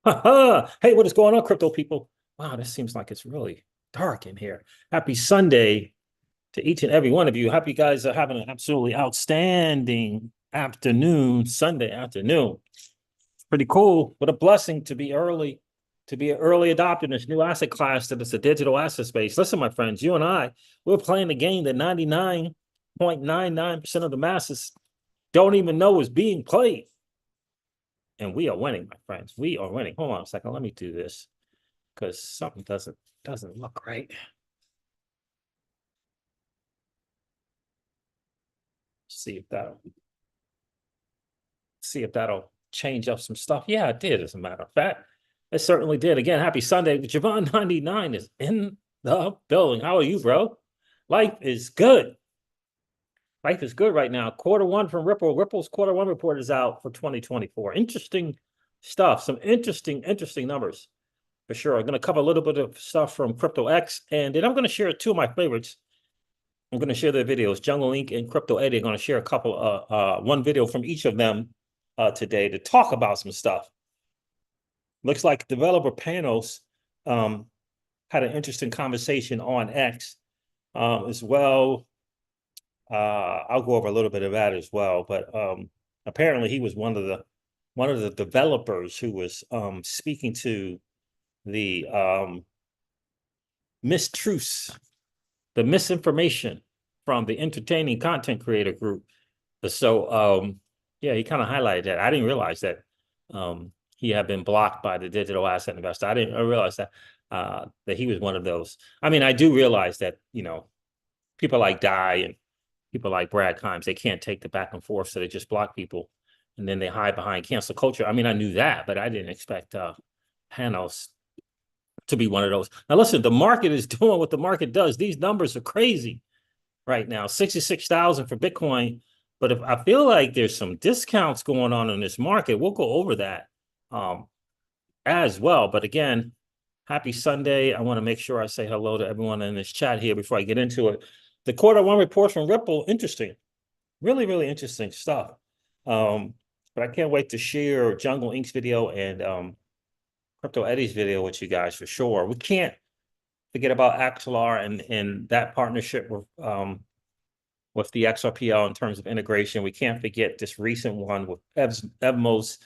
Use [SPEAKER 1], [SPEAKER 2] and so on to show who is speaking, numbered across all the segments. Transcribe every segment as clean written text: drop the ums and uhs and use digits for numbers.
[SPEAKER 1] Hey, what is going on, crypto people? Wow, this seems like it's really dark in here. Happy Sunday to each and every one of you. Hope you guys are having an absolutely outstanding afternoon, Sunday afternoon. It's pretty cool. What a blessing to be an early adopter in this new asset class that is a digital asset space. Listen, my friends, you and I, we're playing the game that 99.99% of the masses don't even know is being played. And we are winning, my friends. We are winning. Hold on a second. Let me do this because something doesn't look right. See if that'll change up some stuff. Yeah, it did, as a matter of fact. It certainly did. Again, happy Sunday. Javon 99 is in the building. How are you, bro? Life is good. Life is good right now. Quarter one from Ripple. Ripple's quarter one report is out for 2024. Interesting stuff. Some interesting numbers for sure. I'm going to cover a little bit of stuff from Crypto X, and then I'm going to share two of my favorites. I'm going to share their videos. Jungle Inc. and Crypto Eddie are going to share a couple, one video from each of them today to talk about some stuff. Looks like developer panels had an interesting conversation on X as well. I'll go over a little bit of that as well, but apparently he was one of the developers who was speaking to the mistruths, the misinformation from the entertaining content creator group. So yeah, he kind of highlighted that. I didn't realize that he had been blocked by the digital asset investor. I didn't realize that that he was one of those. I mean, I do realize that, people like Dai and people like Brad Kimes, they can't take the back and forth, so they just block people and then they hide behind cancel culture. I mean, I knew that, but I didn't expect Panos to be one of those. Now, listen, the market is doing what the market does. These numbers are crazy right now. 66,000 for Bitcoin. But if I feel like there's some discounts going on in this market, we'll go over that as well. But again, happy Sunday. I want to make sure I say hello to everyone in this chat here before I get into it. The quarter one report from Ripple, interesting. Really interesting stuff. But I can't wait to share Jungle Inc.'s video and Crypto Eddie's video with you guys for sure. We can't forget about Axelar and that partnership with the XRPL in terms of integration. We can't forget this recent one with Evmos.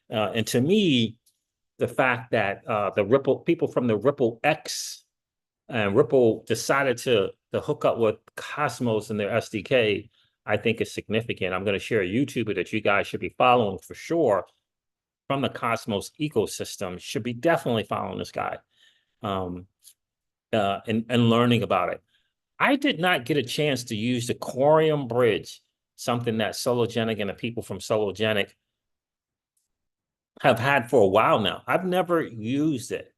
[SPEAKER 1] And to me, the fact that the Ripple people from the Ripple X and Ripple decided to hook up with Cosmos and their SDK, I think is significant. I'm going to share a YouTuber that you guys should be following for sure from the Cosmos ecosystem. Should be definitely following this guy and learning about it. I did not get a chance to use the Quorum Bridge, something that Sologenic and the people from Sologenic have had for a while now. I've never used it.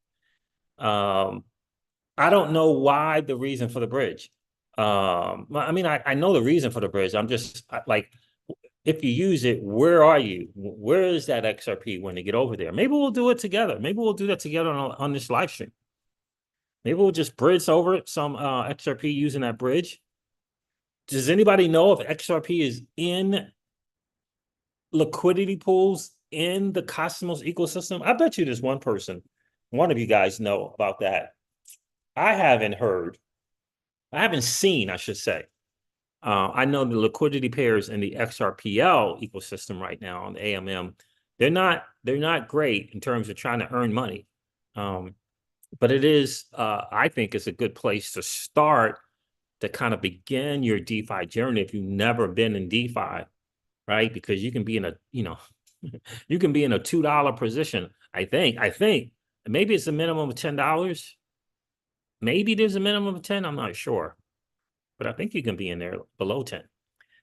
[SPEAKER 1] I don't know why the reason for the bridge. I mean, I know the reason for the bridge. I'm just like, if you use it, where are you? Where is that XRP when you get over there? Maybe we'll do it together. Maybe we'll do that together on this live stream. Maybe we'll just bridge over some XRP using that bridge. Does anybody know if XRP is in liquidity pools in the Cosmos ecosystem? I bet you there's one person, one of you guys know about that. I haven't heard. I haven't seen, I should say. I know the liquidity pairs in the XRPL ecosystem right now on the AMM, they're not great in terms of trying to earn money. But it is, I think, it's a good place to start to kind of begin your DeFi journey if you've never been in DeFi, right? Because you can be in a, you can be in a $2 position. I think maybe it's a minimum of $10. Maybe there's a minimum of 10. I'm not sure, but I think you can be in there below 10.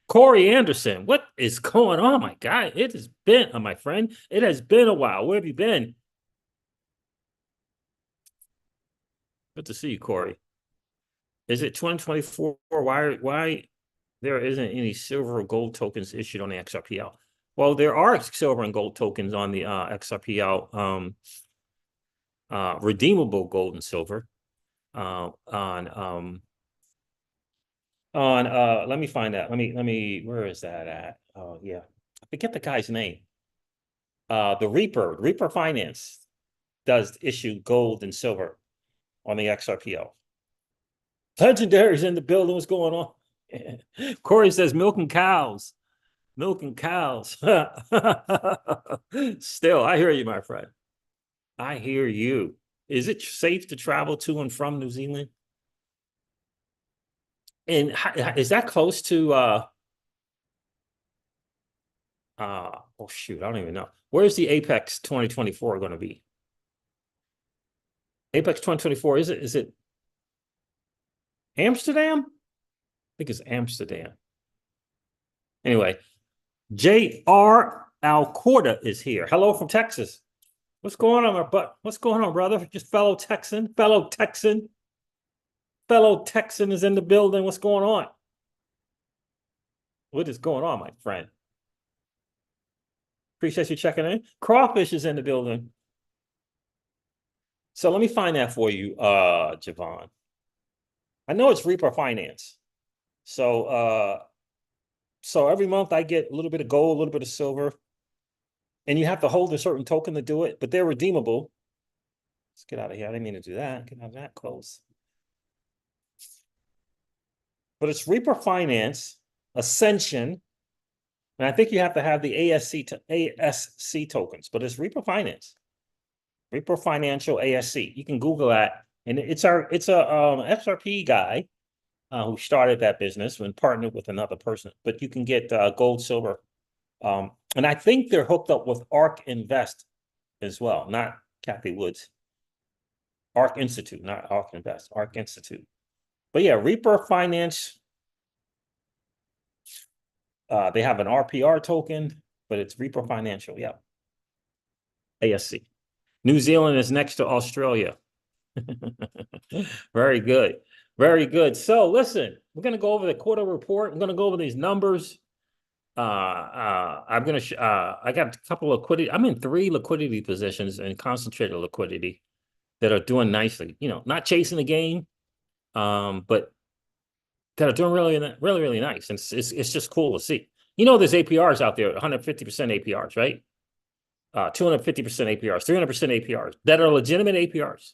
[SPEAKER 1] Corey Anderson, what is going on, my guy? It has been, my friend, it has been a while. Where have you been? Good to see you, Corey. Is it 2024? Why there isn't any silver or gold tokens issued on the XRPL? Well, there are silver and gold tokens on the XRPL, redeemable gold and silver. On let me find that. Let me where is that at? Oh yeah. I forget the guy's name. The Reaper Finance. does issue gold and silver on the XRPL. Legendary's in the building. What's going on? Corey says milking cows. Milking cows. Still, I hear you, my friend. I hear you. Is it safe to travel to and from New Zealand? And is that close to oh shoot, I don't even know. Where's the Apex 2024 going to be? Apex 2024, is it Amsterdam? I think it's Amsterdam. Anyway, J.R. Alcorta is here. Hello from Texas. What's going on, my butt? What's going on, brother? Just fellow Texan is in the building. What's going on? What is going on, my friend? Appreciate you checking in. Crawfish is in the building. So let me find that for you, Javon. I know it's Reaper Finance. So every month I get a little bit of gold, a little bit of silver. And you have to hold a certain token to do it, but they're redeemable. Let's get out of here. I didn't mean to do that. Get out of that close. But it's Reaper Finance, Ascension, and I think you have to have the ASC tokens, but it's Reaper Finance. Reaper Financial ASC. You can Google that. And it's a XRP guy who started that business and partnered with another person. But you can get gold, silver. And I think they're hooked up with ARK Invest as well, not Kathy Woods. ARK Institute, not ARK Invest, ARK Institute. But yeah, Reaper Finance. They have an RPR token, but it's Reaper Financial. Yeah. ASC. New Zealand is next to Australia. Very good. Very good. So listen, we're going to go over the quarter report. I'm going to go over these numbers. I got a couple of liquidity. I'm in 3 liquidity positions and concentrated liquidity that are doing nicely. You know, not chasing the game, but that are doing really nice. And it's just cool to see. You know, there's APRs out there, 150% APRs, right? 250% APRs, 300% APRs that are legitimate APRs,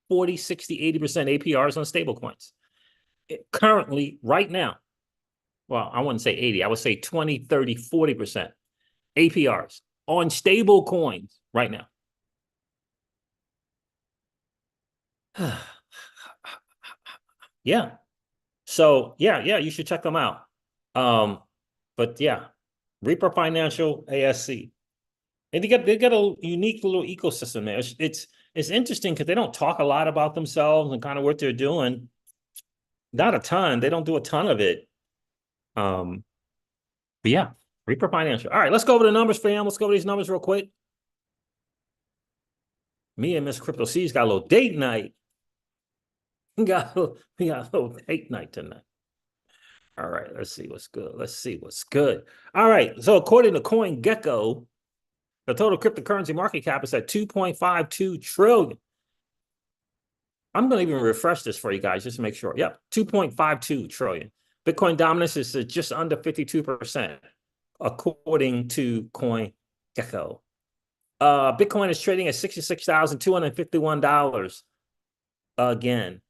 [SPEAKER 1] 40, 60, 80% APRs on stable coins. Currently, right now, well, I wouldn't say 80, I would say 20, 30, 40% APRs on stable coins right now. Yeah. So yeah, you should check them out. But yeah, Reaper Financial ASC. And they got a unique little ecosystem there. It's interesting because they don't talk a lot about themselves and kind of what they're doing. Not a ton. They don't do a ton of it. But yeah, Reaper Financial. All right, let's go over the numbers, fam. Let's go over these numbers real quick. Me and Miss Crypto C's got a little date night. We got a little date night tonight. All right, let's see what's good. All right, so according to CoinGecko, the total cryptocurrency market cap is at 2.52 trillion. I'm going to even refresh this for you guys just to make sure. Yep, 2.52 trillion. Bitcoin dominance is just under 52%, according to CoinGecko. Bitcoin is trading at $66,251 again.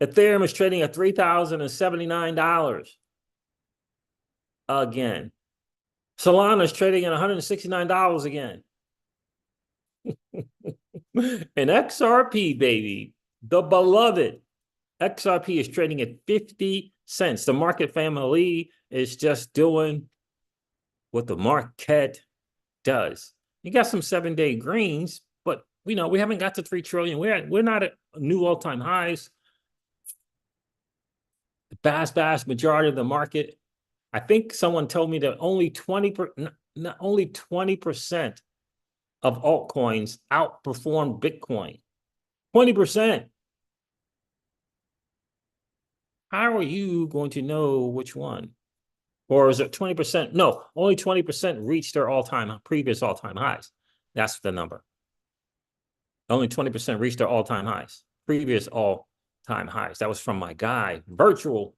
[SPEAKER 1] Ethereum is trading at $3,079 again. Solana is trading at $169 again. And XRP, baby, the beloved XRP is trading at 50 cents. The market family is just doing what the market does. You got some 7-day greens, but we haven't got to 3 trillion. We're not at new all-time highs. The vast majority of the market, I think someone told me that only 20% of altcoins outperform Bitcoin. 20%. How are you going to know which one? Or is it 20%? No, only 20% reached their previous all-time highs. That's the number. Only 20% reached their all-time highs, previous all-time highs. That was from my guy, Virtual.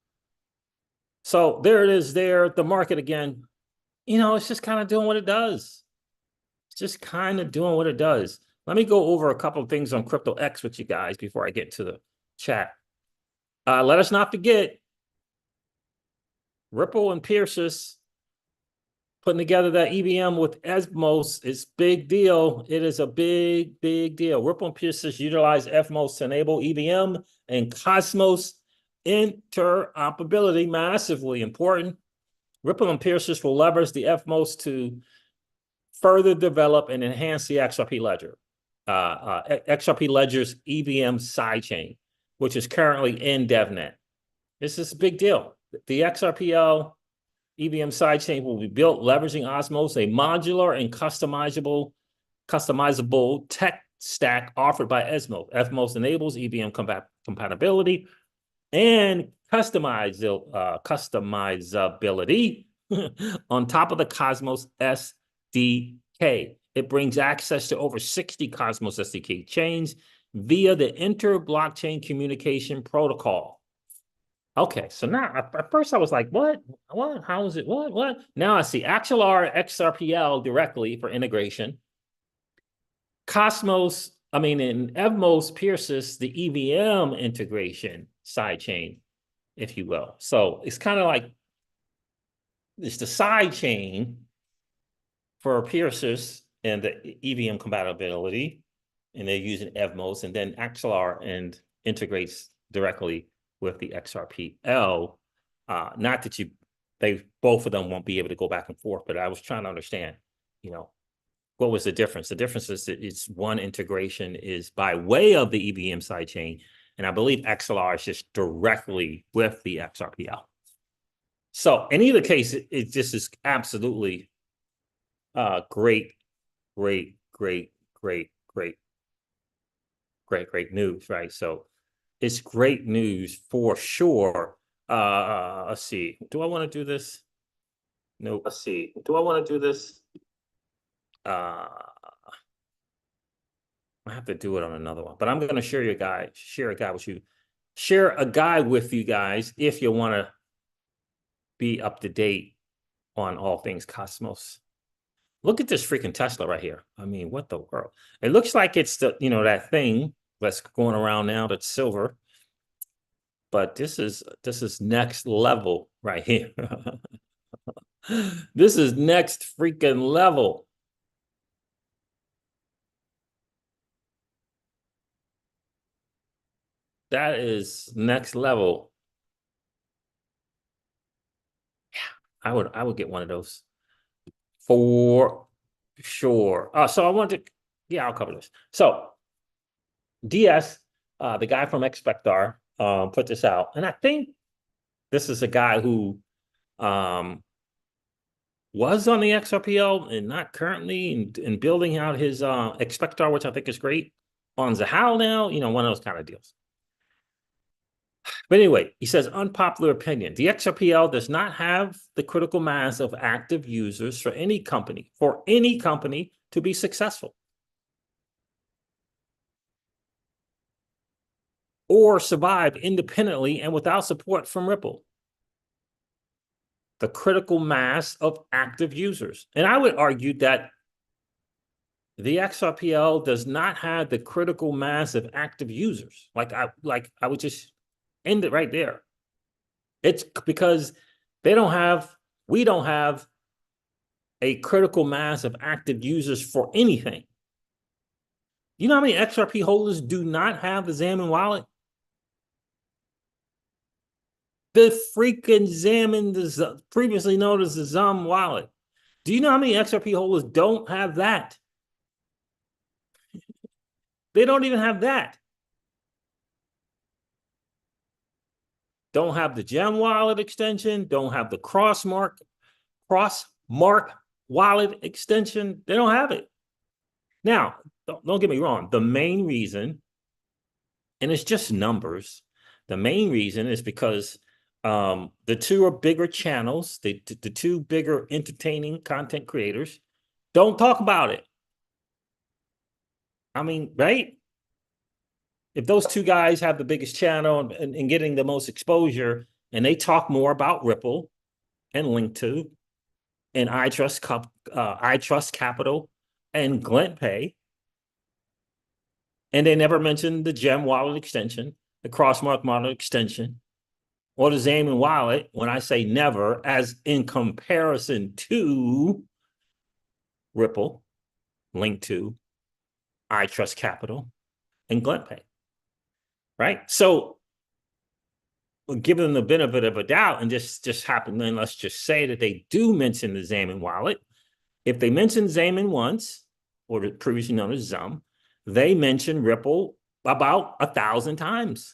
[SPEAKER 1] So there it is there, the market again. It's just kind of doing what it does. It's just kind of doing what it does. Let me go over a couple of things on Crypto X with you guys before I get to the chat. Let us not forget, Ripple and Pierces putting together that EVM with Evmos is big deal. It is a big, big deal. Ripple and Pierces utilize Evmos to enable EVM and Cosmos interoperability, massively important. Ripple and Pierces will leverage the Evmos to further develop and enhance the XRP ledger. XRP ledger's EVM sidechain, which is currently in DevNet. This is a big deal. The XRPL EVM sidechain will be built leveraging Osmos, a modular and customizable tech stack offered by Evmos. Evmos enables EVM compatibility and customizability on top of the Cosmos SDK. It brings access to over 60 Cosmos SDK chains via the inter-blockchain communication protocol. Okay, so now at first I was like, what? How is it? What? Now I see Axelar XRPL directly for integration. Cosmos, in Evmos Pierces the EVM integration sidechain, if you will. So it's kind of like it's the sidechain for Pierces and the EVM compatibility, and they're using Evmos, and then Axelar and integrates directly with the XRPL. Not that both of them won't be able to go back and forth, but I was trying to understand, what was the difference? The difference is that it's one integration is by way of the EVM sidechain, and I believe XLR is just directly with the XRPL. So in either case, it just is absolutely great news, right? So it's great news for sure. Let's see. Do I want to do this? No. Let's see. Do I want to do this? I have to do it on another one, but I'm going to share a guide with you. Share a guide with you guys if you want to be up to date on all things Cosmos. Look at this freaking Tesla right here. What the world? It looks like it's the, that thing that's going around now that's silver. But this is next level right here. This is next freaking level. That is next level. Yeah, I would get one of those for sure. So I want to, I'll cover this. So DS, the guy from Expectar, put this out, and I think this is a guy who was on the XRPL and not currently, and building out his Expectar, which I think is great, on Zahal now, one of those kind of deals. But anyway, he says, unpopular opinion. The XRPL does not have the critical mass of active users for any company to be successful or survive independently and without support from Ripple. The critical mass of active users. And I would argue that the XRPL does not have the critical mass of active users. I would just end it right there. It's because we don't have a critical mass of active users for anything. You know how many XRP holders do not have the Xamin wallet? The freaking Xamin, previously known as the Zum wallet. Do you know how many XRP holders don't have that? They don't even have that. Don't have the Gem wallet extension, don't have the Crossmark wallet extension. They don't have it. Now, don't get me wrong. The main reason, and it's just numbers, the main reason is because the two are bigger channels, the two bigger entertaining content creators don't talk about it. Right? If those two guys have the biggest channel and getting the most exposure, and they talk more about Ripple and Link2 and I Trust Capital and GlintPay, And they never mentioned the Gem wallet extension, the Crossmark wallet extension, or the Zaman wallet. When I say never, as in comparison to Ripple, Link2, iTrust Capital, and GlenPay, right? So give them the benefit of a doubt and just happen, then let's just say that they do mention the Zaman wallet. If they mention Zaman once, or previously known as Zum, they mention Ripple about 1,000 times.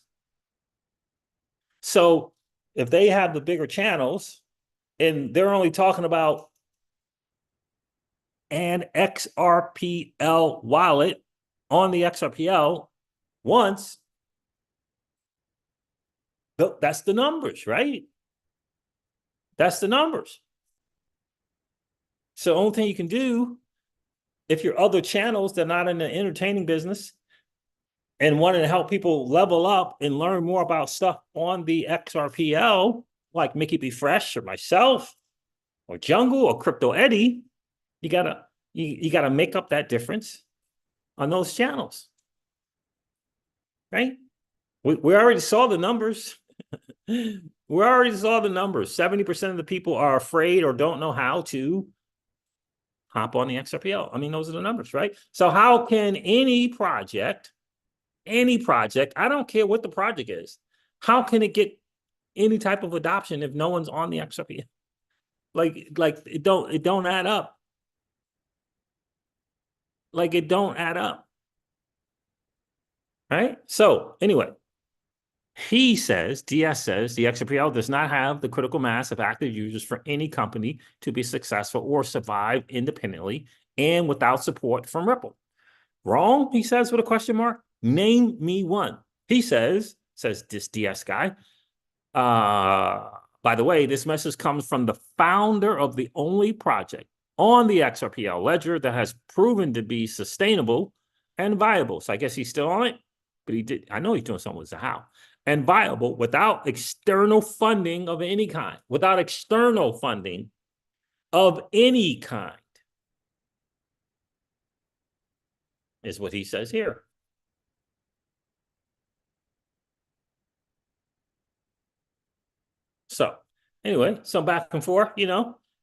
[SPEAKER 1] So if they have the bigger channels and they're only talking about an XRPL wallet on the XRPL once, that's the numbers, right? That's the numbers. So the only thing you can do, if your other channels that are not in the entertaining business and wanting to help people level up and learn more about stuff on the XRPL, like Mickey B. Fresh or myself or Jungle or Crypto Eddie, you gotta make up that difference on those channels, right? We already saw the numbers. We already saw the numbers. 70% of the people are afraid or don't know how to hop on the XRPL. I mean, those are the numbers, right? So how can any project, I don't care what the project is, how can it get any type of adoption if no one's on the XRPL? Like it don't add up. Like it don't add up. Right? So anyway, he says, DS says, the XRPL does not have the critical mass of active users for any company to be successful or survive independently and without support from Ripple. Wrong, he says with a question mark. Name me one. He says this DS guy. By the way, this message comes from the founder of the only project on the XRPL ledger that has proven to be sustainable and viable. So I guess he's still on it, but I know he's doing something with Zahao. And viable without external funding of any kind, without external funding of any kind, is what he says here. So anyway, some back and forth,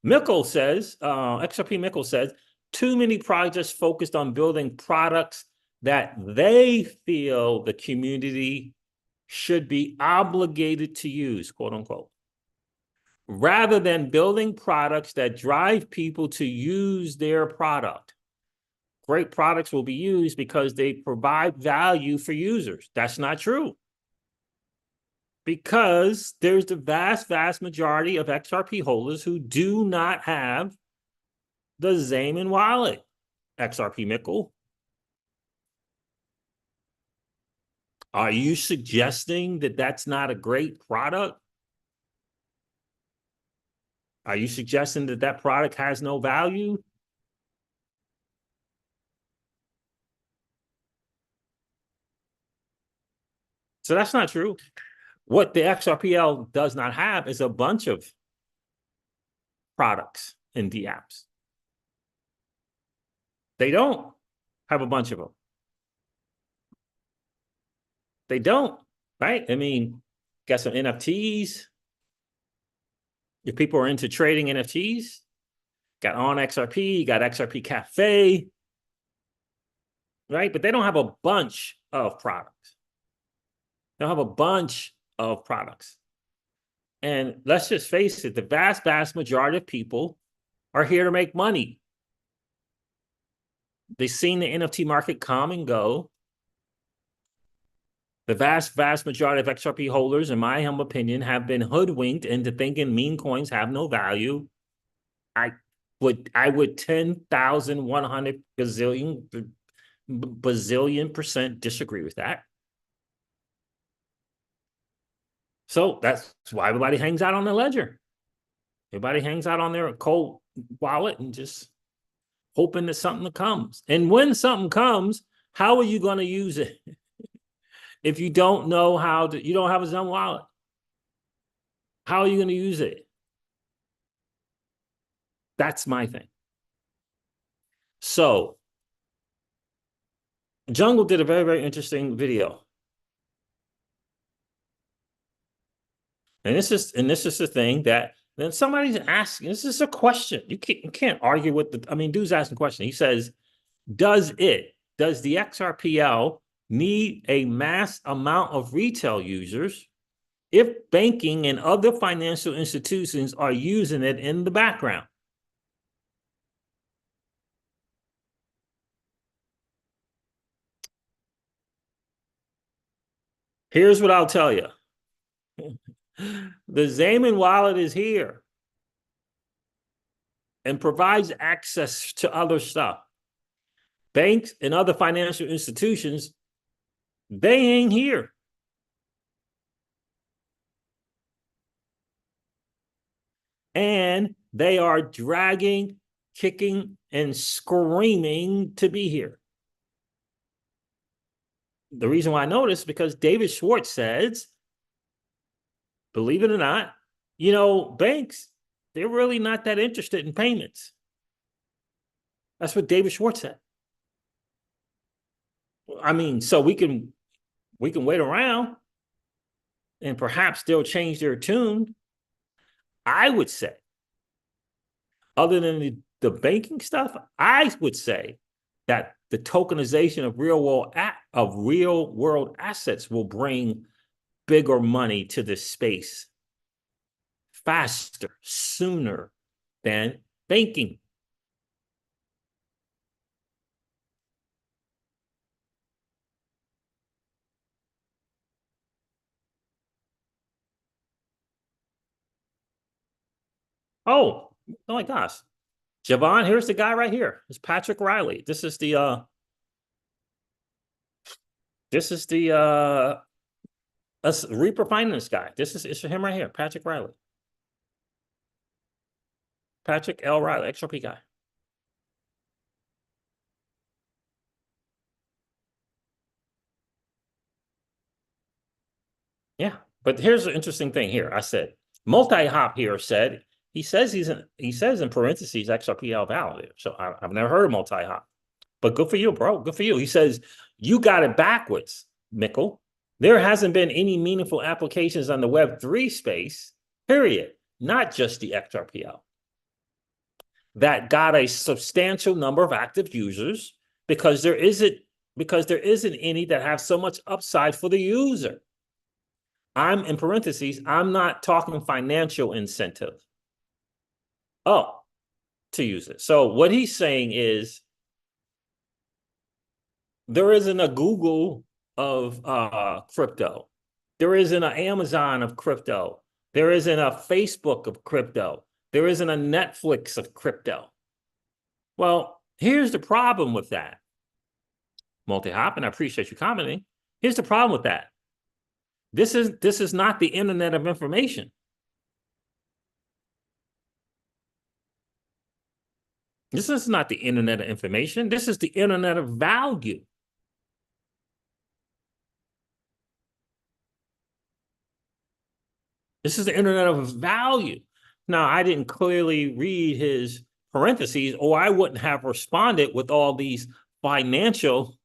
[SPEAKER 1] Mickle says, XRP Mickle says, too many projects focused on building products that they feel the community should be obligated to use, quote unquote, rather than building products that drive people to use their product. Great products will be used because they provide value for users. That's not true. Because there's the vast majority of XRP holders who do not have the Zaman wallet. XRP Mickle. Are you suggesting that that's not a great product? Are you suggesting that that product has no value? So that's not true. What the XRPL does not have is a bunch of products in the apps. They don't have a bunch of them. They don't, right? I mean, got some NFTs. If people are into trading NFTs, got on XRP, got XRP Cafe, right? But they don't have a bunch of products. They don't have a bunch of products. And let's just face it, the vast majority of people are here to make money. They've seen the NFT market come and go. The vast majority of XRP holders, in my humble opinion, have been hoodwinked into thinking meme coins have no value. I would 10,100 bazillion% disagree with that. So that's why everybody hangs out on the ledger. Everybody hangs out on their cold wallet and just hoping that something comes. And when something comes, how are you going to use it? If you don't know how to, you don't have a Zen wallet. How are you going to use it? That's my thing. So Jungle did a very, very interesting video. And this is the thing that then somebody's asking. This is a question. You can't argue with the. I mean, dude's asking a question. He says, does the XRPL need a mass amount of retail users if banking and other financial institutions are using it in the background? Here's what I'll tell you. The Zaman wallet is here and provides access to other stuff. Banks and other financial institutions, they ain't here. And they are dragging, kicking, and screaming to be here. The reason why I know this is because David Schwartz says, believe it or not, banks, they're really not that interested in payments. That's what David Schwartz said. I mean, so we can wait around and perhaps they'll change their tune. I would say, other than the banking stuff, I would say that the tokenization of real world assets will bring bigger money to this space faster, sooner than banking. Oh my gosh. Javon, here's the guy right here. It's Patrick Riley. This is the Reaper Finance guy. It's him right here, Patrick Riley. Patrick L. Riley, XRP guy. Yeah, but here's the interesting thing here. I said multi-hop here said he says in parentheses XRPL validator. So I've never heard of multi-hop, but good for you, bro. Good for you. He says you got it backwards, Mickle. There hasn't been any meaningful applications on the Web3 space, period. Not just the XRPL. That got a substantial number of active users because there isn't any that have so much upside for the user. I'm in parentheses, I'm not talking financial incentive. Oh, to use it. So what he's saying is there isn't a Google of crypto. There isn't an Amazon of crypto. There isn't a Facebook of crypto. There isn't a Netflix of crypto. Well, here's the problem with that. Multi-hop, and I appreciate you commenting. Here's the problem with that. This is not the internet of information. This is not the internet of information. This is the internet of value. This is the internet of value. Now, I didn't clearly read his parentheses, or I wouldn't have responded with all these financial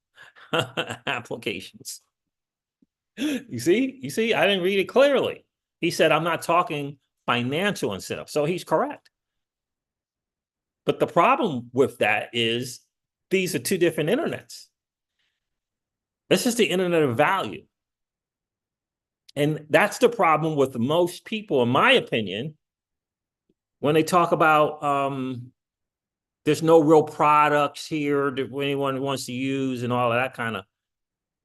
[SPEAKER 1] applications. You see, I didn't read it clearly. He said, I'm not talking financial incentive. So he's correct. But the problem with that is these are two different internets. This is the internet of value. And that's the problem with most people, in my opinion, when they talk about there's no real products here that anyone wants to use and all of that kind of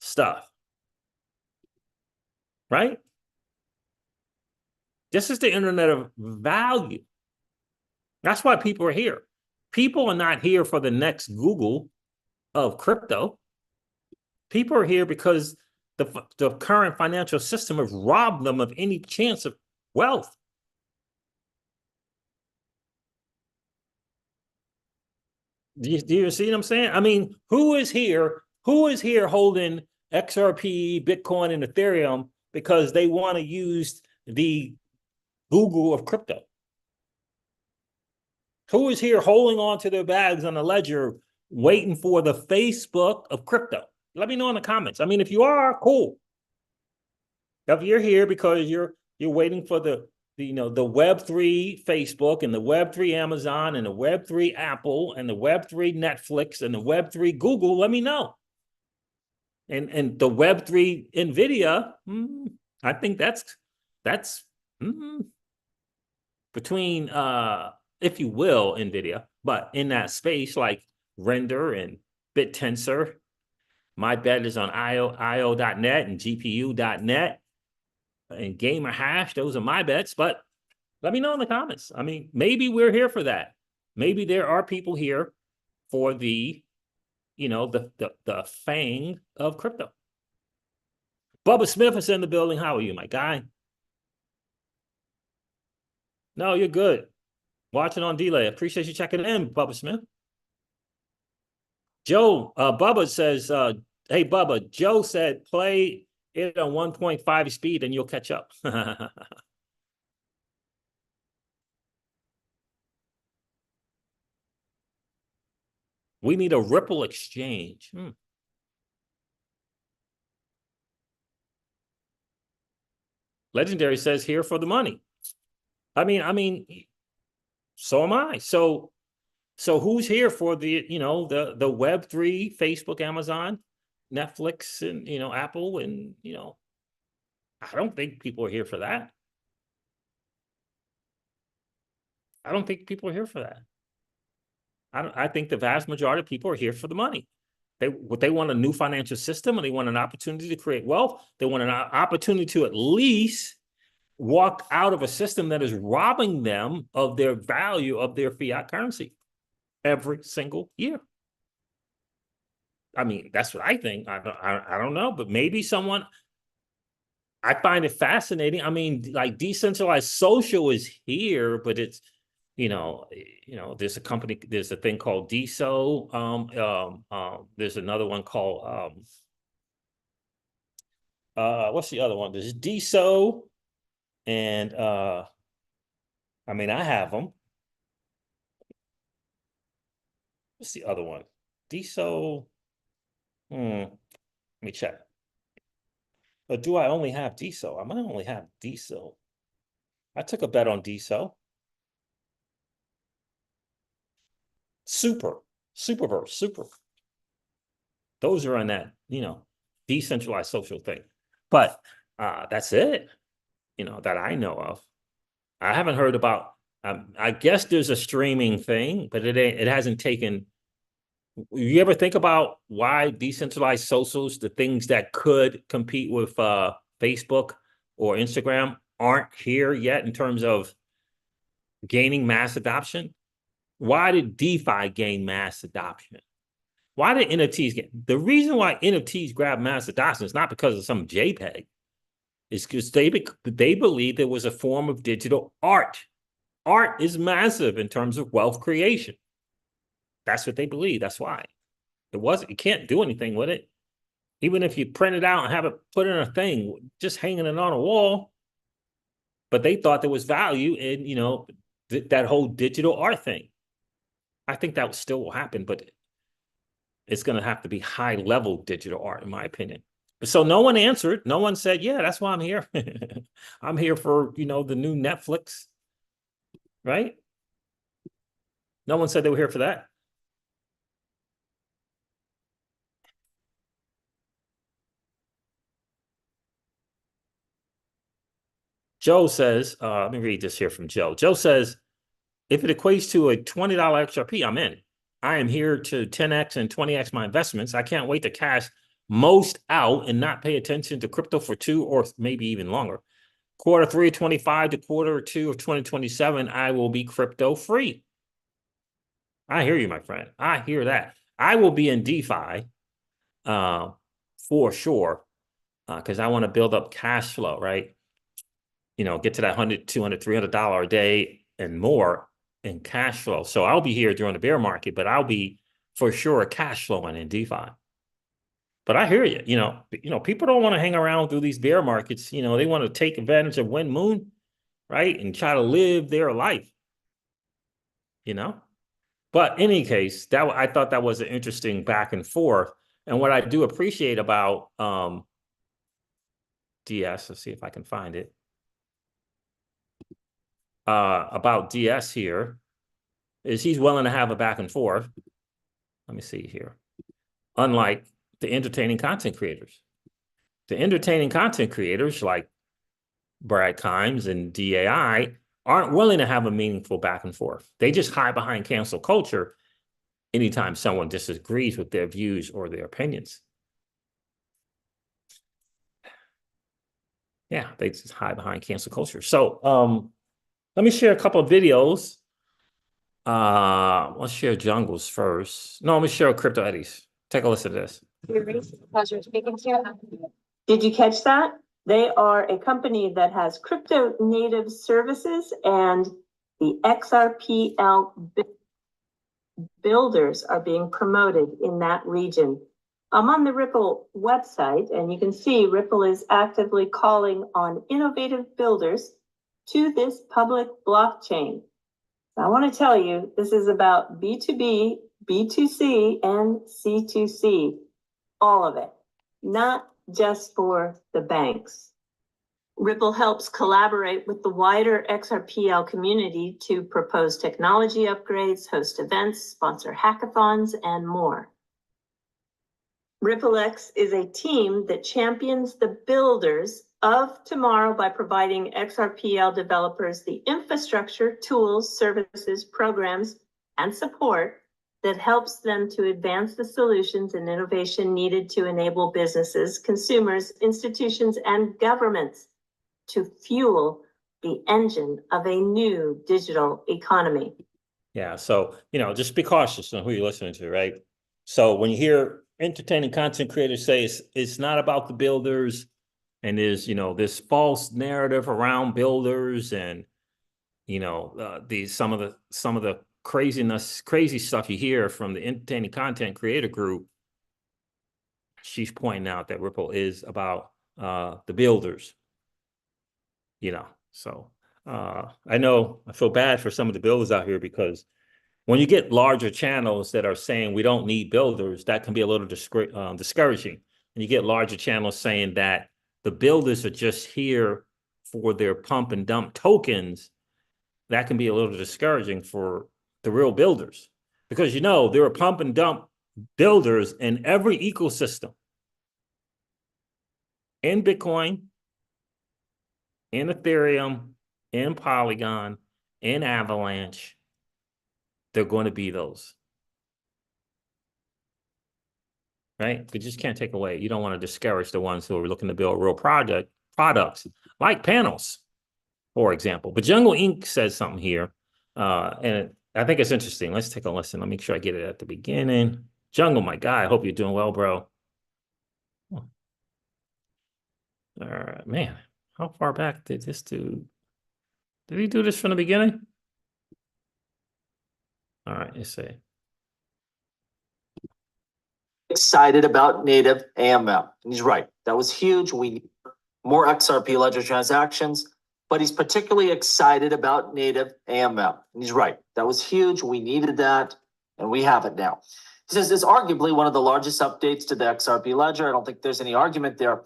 [SPEAKER 1] stuff. Right? This is the internet of value. That's why people are here. People are not here for the next Google of crypto. People are here because the current financial system has robbed them of any chance of wealth. Do you see what I'm saying? I mean, who is here holding XRP, Bitcoin, and Ethereum because they want to use the Google of crypto? Who is here holding on to their bags on the ledger, waiting for the Facebook of crypto? Let me know in the comments. I mean, if you are, cool. If you're here because you're waiting for the the Web3 Facebook and the Web3 Amazon and the Web3 Apple and the Web3 Netflix and the Web3 Google, let me know. And the Web3 NVIDIA, I think that's between if you will, NVIDIA, but in that space like Render and BitTensor, my bet is on IO.net and GPU.net and Gamer Hash. Those are my bets, but let me know in the comments. I mean, maybe we're here for that. Maybe there are people here for the, the fang of crypto. Bubba Smith is in the building. How are you, my guy? No, you're good. Watching on delay. Appreciate you checking in, Bubba Smith. Joe, Bubba says, hey, Bubba, Joe said play it on 1.5 speed and you'll catch up. We need a Ripple exchange. Legendary says here for the money. I mean, so am I. So who's here for the, the Web3, Facebook, Amazon, Netflix, and, Apple, and, I don't think people are here for that. I don't think people are here for that. I think the vast majority of people are here for the money. They want a new financial system, and they want an opportunity to create wealth. They want an opportunity to at least walk out of a system that is robbing them of their value of their fiat currency every single year. I mean, that's what I think. I don't know, but maybe someone. I find it fascinating. I mean, like decentralized social is here, but it's there's a company, there's a thing called DSO. There's another one called what's the other one? There's DSO, and I mean, I have them. What's the other one? DSO. Let me check. But do I only have DSO? I might only have DSO. I took a bet on DSO. Superverse. Those are on that, decentralized social thing. But that's it, that I know of. I haven't heard about, I guess there's a streaming thing, but it hasn't taken. You ever think about why decentralized socials, the things that could compete with Facebook or Instagram, aren't here yet in terms of gaining mass adoption? Why did DeFi gain mass adoption? Why did NFTs get? The reason why NFTs grab mass adoption is not because of some JPEG. It's because they believe there was a form of digital art. Art is massive in terms of wealth creation. That's what they believe. That's why. You can't do anything with it. Even if you print it out and have it put in a thing, just hanging it on a wall. But they thought there was value in, that whole digital art thing. I think that still will happen, but it's going to have to be high level digital art, in my opinion. So no one answered. No one said, yeah, that's why I'm here. I'm here for, the new Netflix, right? No one said they were here for that. Joe says, let me read this here from Joe. Joe says, if it equates to a $20 XRP, I'm in. I am here to 10x and 20x my investments. I can't wait to cash most out and not pay attention to crypto for 2 or maybe even longer. Q3 25 to Q2 of 2027, I will be crypto free. I hear you, my friend. I hear that. I will be in DeFi for sure because I want to build up cash flow, right? Get to that $100, $200, $300 a day and more in cash flow. So I'll be here during the bear market, but I'll be for sure cash flowing in DeFi. But I hear you. People don't want to hang around through these bear markets. They want to take advantage of Wind Moon, right, and try to live their life. But in any case, I thought that was an interesting back and forth. And what I do appreciate about DS, let's see if I can find it. About DS here is he's willing to have a back and forth. Let me see here. Unlike the entertaining content creators. The entertaining content creators like Brad Kimes and DAI aren't willing to have a meaningful back and forth. They just hide behind cancel culture anytime someone disagrees with their views or their opinions. Yeah, they just hide behind cancel culture. So let me share a couple of videos. Let's share Jungles first. No, let me share Crypto Eddies. Take a listen to this.
[SPEAKER 2] Pleasure speaking to you. Did you catch that? They are a company that has crypto native services, and the XRPL builders are being promoted in that region. I'm on the Ripple website, and you can see Ripple is actively calling on innovative builders to this public blockchain. I want to tell you, this is about B2B, B2C, and C2C, all of it, not just for the banks. Ripple helps collaborate with the wider XRPL community to propose technology upgrades, host events, sponsor hackathons, and more. RippleX is a team that champions the builders of tomorrow by providing XRPL developers the infrastructure, tools, services, programs, and support that helps them to advance the solutions and innovation needed to enable businesses, consumers, institutions, and governments to fuel the engine of a new digital economy.
[SPEAKER 1] Yeah, so, just be cautious on who you're listening to, right? So when you hear entertaining content creators say it's not about the builders, and there's, this false narrative around builders, and, some of the crazy stuff you hear from the entertaining content creator group, she's pointing out that Ripple is about the builders, So I know I feel bad for some of the builders out here, because when you get larger channels that are saying we don't need builders, that can be a little discouraging. And you get larger channels saying that the builders are just here for their pump and dump tokens, that can be a little discouraging for the real builders, because there are pump and dump builders in every ecosystem, in Bitcoin, in Ethereum, in Polygon, in Avalanche. They're going to be those, right? You just can't take away. You don't want to discourage the ones who are looking to build real products like panels, for example. But Jungle Inc. says something here, and I think it's interesting. Let's take a listen. Let me make sure I get it at the beginning. Jungle, my guy, I hope you're doing well, bro. All right, man. How far back did this dude? Did he do this from the beginning? All right, let's see.
[SPEAKER 3] Excited about native AMM. And he's right. That was huge. We need more XRP ledger transactions, but he's particularly excited about native AMM. And he's right. That was huge. We needed that, and we have it now. He says it's arguably one of the largest updates to the XRP ledger. I don't think there's any argument there.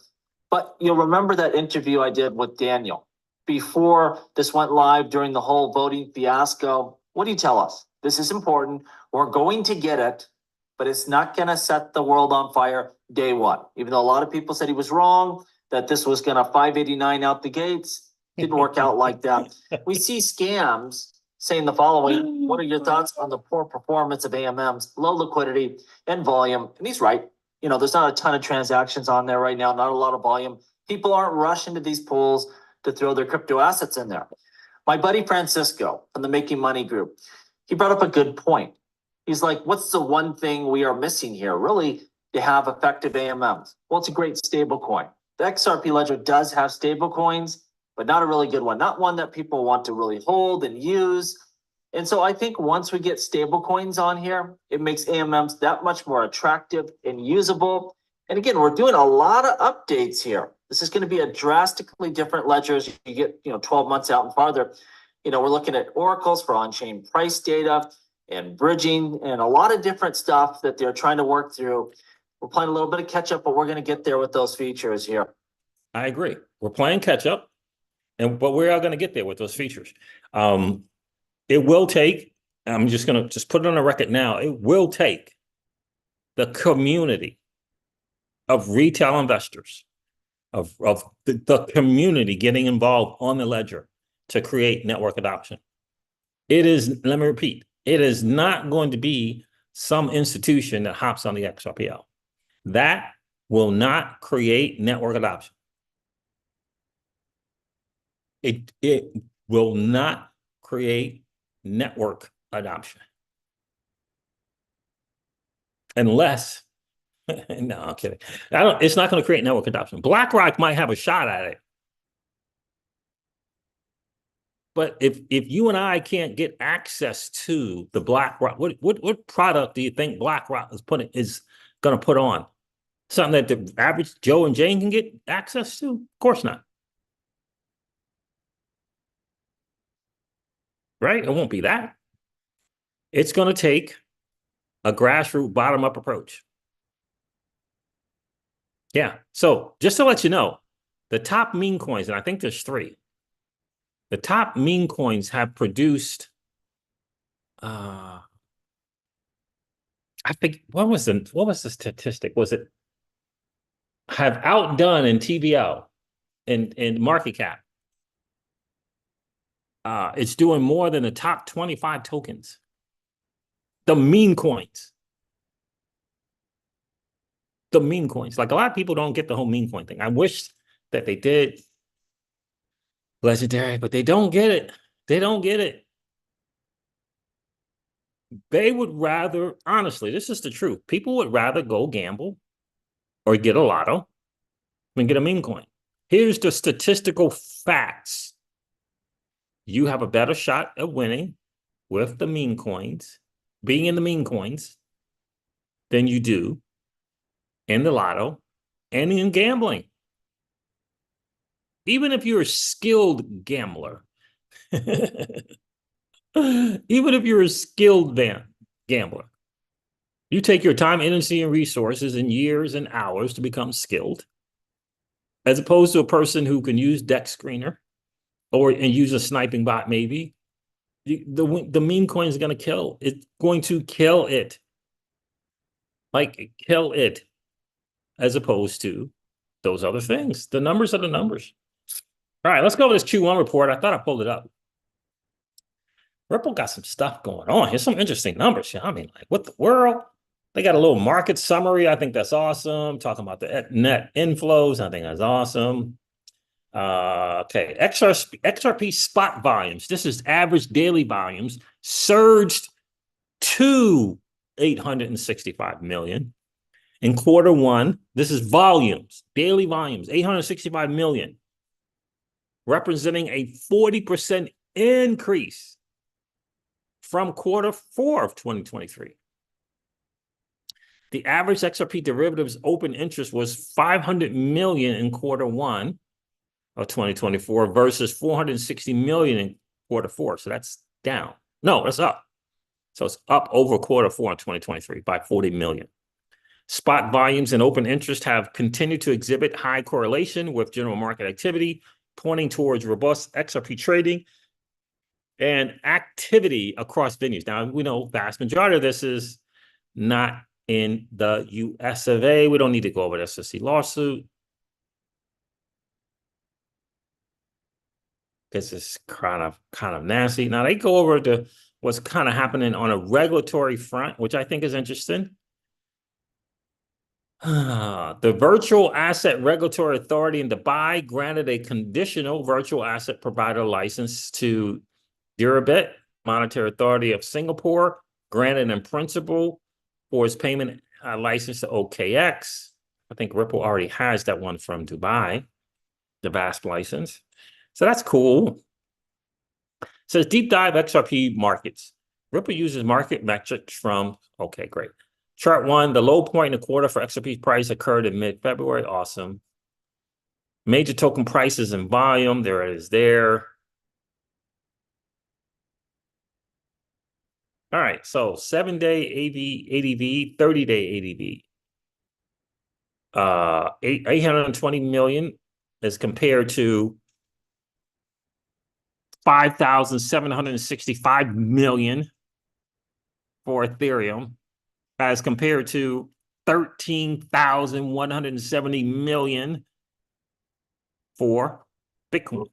[SPEAKER 3] But you'll remember that interview I did with Daniel before this went live during the whole voting fiasco. What do you tell us? This is important. We're going to get it, but it's not going to set the world on fire day one. Even though a lot of people said he was wrong, that this was going to 589 out the gates. Didn't work out like that. We see scams saying the following: what are your thoughts on the poor performance of AMMs, low liquidity and volume? And he's right. There's not a ton of transactions on there right now, not a lot of volume. People aren't rushing to these pools to throw their crypto assets in there. My buddy Francisco from the Making Money group, he brought up a good point. He's like, what's the one thing we are missing here, really, to have effective AMMs? Well, it's a great stable coin. The XRP ledger does have stable coins, but not a really good one, not one that people want to really hold and use. And so I think once we get stable coins on here, it makes AMMs that much more attractive and usable. And again, we're doing a lot of updates here. This is going to be a drastically different ledger as you get 12 months out and farther. We're looking at oracles for on-chain price data and bridging and a lot of different stuff that they're trying to work through. We're playing a little bit of catch up, but we're going to get there with those features here.
[SPEAKER 1] I agree. We're playing catch up, but we are going to get there with those features. It will take, I'm just going to put it on the record now, it will take the community of retail investors, of the community getting involved on the ledger to create network adoption. It is, let me repeat, it is not going to be some institution that hops on the XRPL. That will not create network adoption. It will not create network adoption. Unless, no, I'm kidding. It's not going to create network adoption. BlackRock might have a shot at it. But if you and I can't get access to the BlackRock, what product do you think BlackRock is going to put on? Something that the average Joe and Jane can get access to? Of course not. Right? It won't be that. It's going to take a grassroots bottom-up approach. Yeah. So just to let you know, the top meme coins, and I think there's 3. The top meme coins have produced, I think, what was the statistic? Was it have outdone in TVL in market cap? It's doing more than the top 25 tokens. The meme coins. The meme coins. Like, a lot of people don't get the whole meme coin thing. I wish that they did. Legendary, but they don't get it. They don't get it. They would rather, honestly, this is the truth. People would rather go gamble or get a lotto than get a meme coin. Here's the statistical facts. You have a better shot at winning with the meme coins, being in the meme coins, than you do in the lotto and in gambling. Even if you're a skilled gambler, even if you're a skilled gambler, you take your time, energy, and resources and years and hours to become skilled, as opposed to a person who can use deck screener and use a sniping bot, maybe. The meme coin is going to kill. It's going to kill it. Like, kill it, as opposed to those other things. The numbers are the numbers. All right, let's go over this Q1 report. I thought I pulled it up. Ripple got some stuff going on. Here's some interesting numbers. I mean, like, what the world? They got a little market summary. I think that's awesome. Talking about the net inflows. I think that's awesome. Okay, XRP spot volumes. This is average daily volumes. Surged to 865 million. In Q1, this is volumes, daily volumes, 865 million. Representing a 40% increase from Q4 of 2023. The average XRP derivatives open interest was 500 million in Q1 of 2024 versus 460 million in Q4. So that's down. No, that's up. So it's up over Q4 in 2023 by 40 million. Spot volumes and open interest have continued to exhibit high correlation with general market activity, pointing towards robust XRP trading and activity across venues. Now, we know vast majority of this is not in the US of A. We don't need to go over the SEC lawsuit, because it's kind of nasty. Now, they go over to what's kind of happening on a regulatory front, which I think is interesting. The Virtual Asset Regulatory Authority in Dubai granted a conditional virtual asset provider license to Durabit. Monetary Authority of Singapore granted in principle for its payment license to OKX. I think Ripple already has that one from Dubai, the VASP license. So that's cool. It says deep dive XRP markets. Ripple uses market metrics from, okay, great. Chart 1, the low point in the quarter for XRP price occurred in mid-February. Awesome. Major token prices and volume. There it is there. All right, so 7-day ADV, 30-day ADV. 820 million as compared to 5,765 million for Ethereum, as compared to 13,170 million for Bitcoin.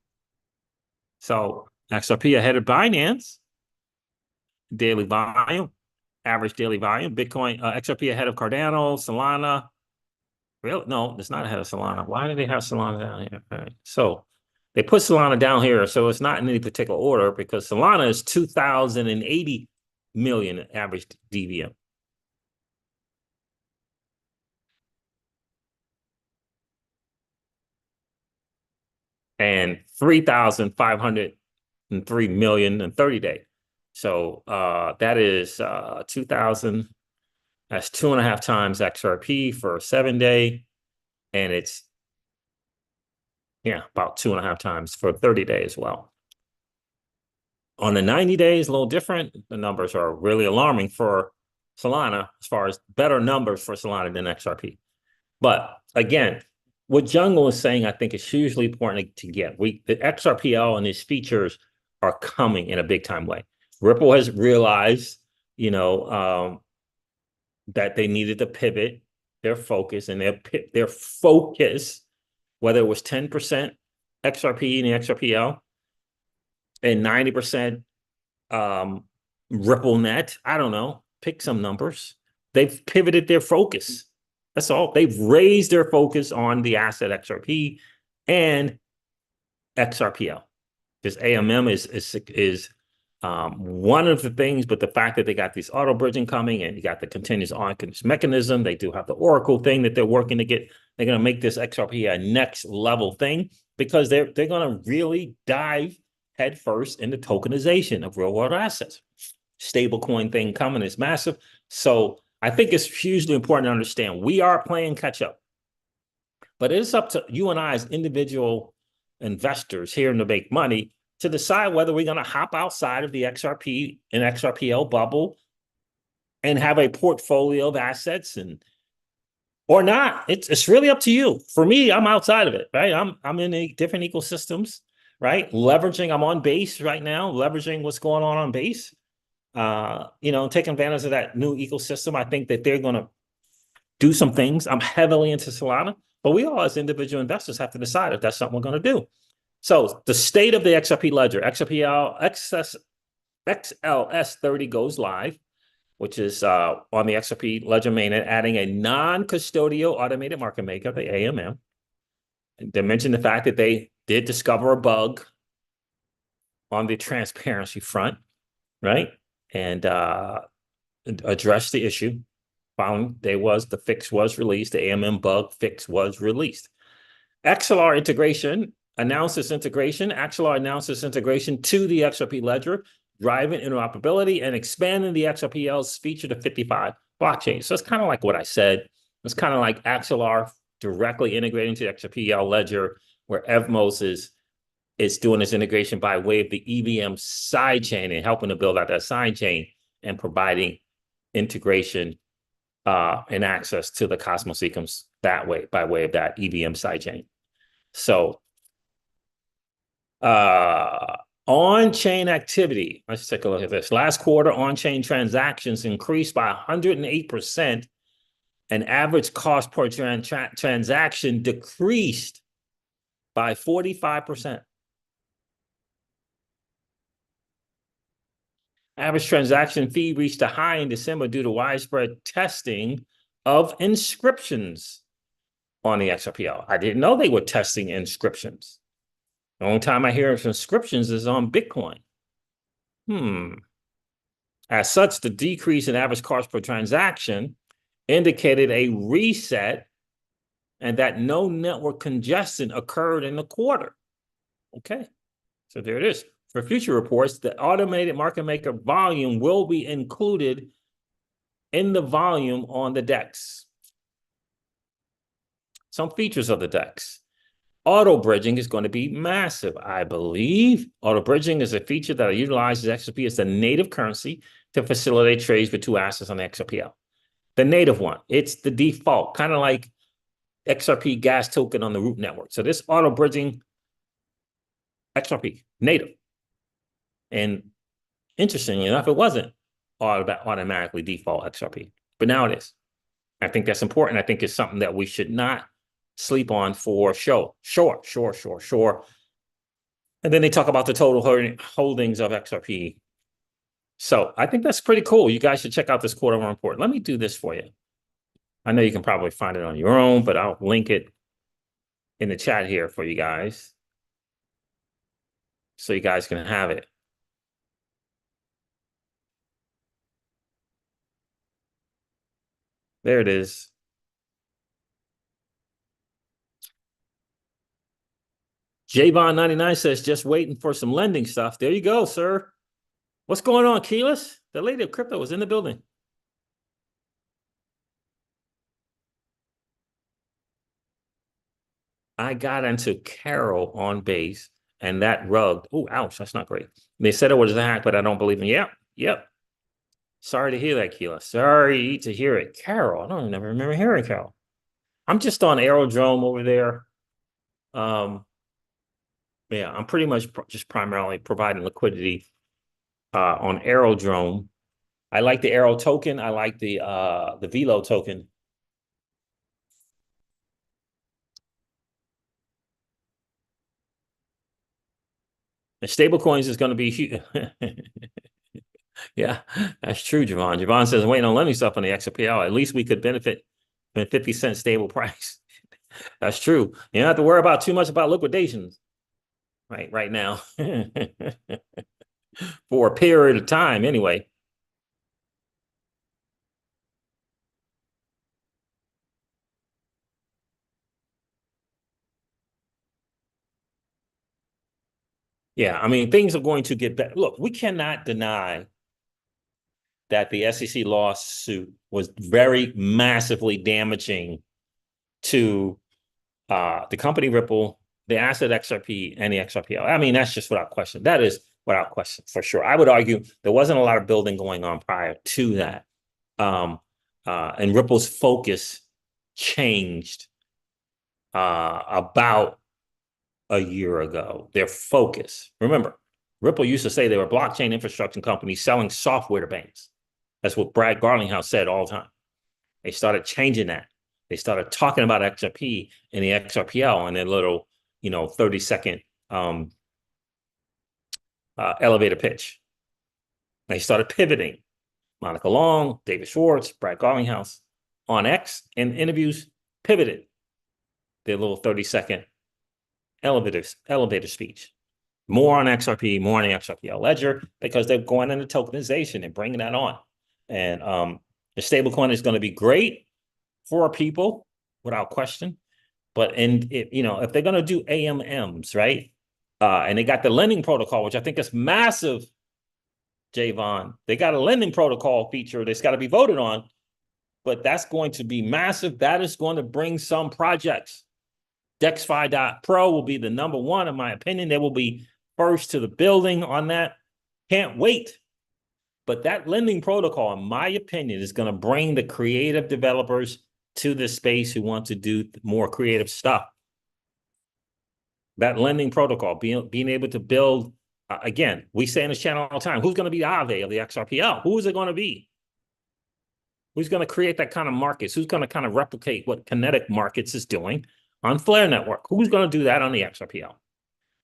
[SPEAKER 1] So XRP ahead of Binance, daily volume, average daily volume. Bitcoin, XRP ahead of Cardano, Solana. Really? No, it's not ahead of Solana. Why do they have Solana down here? All right. So they put Solana down here, so it's not in any particular order because Solana is 2,080 million average DVM. And 3,503 million in 30 days. So that is 2,000. That's 2.5 times XRP for a 7-day. And it's, yeah, about 2.5 times for 30 days as well. On the 90 days, a little different. The numbers are really alarming for Solana as far as better numbers for Solana than XRP. But again, what Jungle is saying, I think is hugely important to get. The XRPL and its features are coming in a big time way. Ripple has realized, that they needed to pivot their focus, and their focus, whether it was 10% XRP in the XRPL and 90% Ripple net, I don't know, pick some numbers. They've pivoted their focus. That's all. They've raised their focus on the asset XRP and XRPL. This AMM is one of the things, but the fact that they got these auto bridging coming and you got the continuous on mechanism, they do have the Oracle thing that they're working to get. They're going to make this XRP a next level thing because they're going to really dive headfirst into tokenization of real world assets. Stablecoin thing coming is massive. So I think it's hugely important to understand we are playing catch up, but it's up to you and I as individual investors here to make money to decide whether we're going to hop outside of the XRP and XRPL bubble and have a portfolio of assets or not. It's really up to you. For me, I'm outside of it, right? I'm in different ecosystems, right? I'm on Base right now, leveraging what's going on Base. Taking advantage of that new ecosystem. I think that they're going to do some things. I'm heavily into Solana, but we all as individual investors have to decide if that's something we're going to do. So the state of the XRP ledger, XLS30 goes live, which is on the XRP ledger mainnet, adding a non-custodial automated market maker, the AMM. They mentioned the fact that they did discover a bug on the transparency front, right? And address the issue. Found the fix was released. The AMM bug fix was released. XLR integration announces integration. XLR announces integration to the XRP ledger, driving interoperability and expanding the XRPL's feature to 55 blockchains. So it's kind of like what I said. It's kind of like XLR directly integrating to the XRPL ledger, where Evmos is doing this integration by way of the EVM sidechain and helping to build out that sidechain and providing integration and access to the Cosmos ecosystems that way, by way of that EVM sidechain. So on-chain activity, let's take a look at this. Last quarter, on-chain transactions increased by 108%, and average cost per transaction decreased by 45%. Average transaction fee reached a high in December due to widespread testing of inscriptions on the XRPL. I didn't know they were testing inscriptions. The only time I hear of inscriptions is on Bitcoin. As such, the decrease in average cost per transaction indicated a reset and that no network congestion occurred in the quarter. Okay, so there it is. For future reports, the automated market maker volume will be included in the volume on the DEX. Some features of the DEX. Auto bridging is going to be massive, I believe. Auto bridging is a feature that utilizes XRP as the native currency to facilitate trades with two assets on the XRPL. The native one, it's the default, kind of like XRP gas token on the root network. So this auto bridging XRP native. And interestingly enough, it wasn't automatically default XRP, but now it is. I think that's important. I think it's something that we should not sleep on for sure. And then they talk about the total holdings of XRP. So I think that's pretty cool. You guys should check out this quarter one report. Let me do this for you. I know you can probably find it on your own, but I'll link it in the chat here for you guys, so you guys can have it. There it is. Javon99 says, just waiting for some lending stuff. There you go, sir. What's going on, Keyless? The lady of crypto was in the building. I got into Carol on base, and that rugged. Oh, ouch, that's not great. They said it was a hack, but I don't believe them. Yep. Sorry to hear that, Keyless. Sorry to hear it. Carol, I don't never remember hearing Carol. I'm just on Aerodrome over there. Yeah, I'm pretty much just primarily providing liquidity on Aerodrome. I like the Aero token. I like the Velo token. The stable coins is going to be huge. Yeah, that's true, Javon. Javon says, waiting on lending stuff on the XRPL. At least we could benefit from a 50-cent stable price. That's true. You don't have to worry about too much about liquidations right now. For a period of time, anyway. Yeah, I mean, things are going to get better. Look, we cannot deny that the SEC lawsuit was very massively damaging to the company Ripple, the asset XRP, and the XRPL. I mean, that's just without question. That is without question, for sure. I would argue there wasn't a lot of building going on prior to that. And Ripple's focus changed about a year ago. Their focus. Remember, Ripple used to say they were a blockchain infrastructure company selling software to banks. That's what Brad Garlinghouse said all the time. They started changing that. They started talking about XRP and the XRPL in their little, 30-second elevator pitch. They started pivoting. Monica Long, David Schwartz, Brad Garlinghouse on X in interviews pivoted their little 30-second elevator speech. More on XRP, more on the XRPL ledger, because they're going into tokenization and bringing that on. And the stablecoin is going to be great for people without question. But if they're going to do AMMs, right? And they got the lending protocol, which I think is massive, Javon. They got a lending protocol feature that's got to be voted on, but that's going to be massive. That is going to bring some projects. DexFi.pro will be the #1, in my opinion. They will be first to the building on that. Can't wait. But that lending protocol, in my opinion, is going to bring the creative developers to this space who want to do more creative stuff. That lending protocol, being able to build, again, we say in this channel all the time, who's going to be the Aave of the XRPL? Who is it going to be? Who's going to create that kind of markets? Who's going to kind of replicate what Kinetic Markets is doing on Flare Network? Who's going to do that on the XRPL?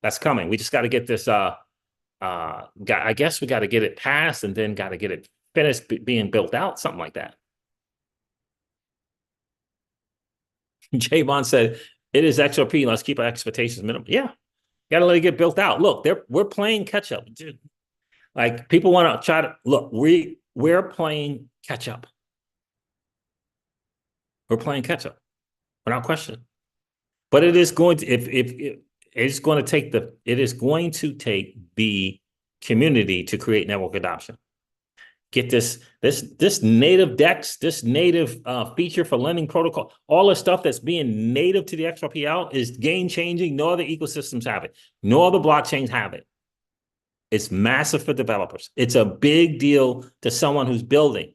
[SPEAKER 1] That's coming. We just got to get this, I guess we got to get it passed and then got to get it finished being built out, something like that. Javon said, it is XRP. Let's keep our expectations minimum. Yeah, got to let it get built out. Look, we're playing catch up. Like, people want to try to look. We're playing catch up. We're playing catch up, without question. But it is going to it's going to take the community to create network adoption. Get this native DEX, this native feature for lending protocol, all the stuff that's being native to the XRPL is game changing. No other ecosystems have it. No other blockchains have it. It's massive for developers. It's a big deal to someone who's building.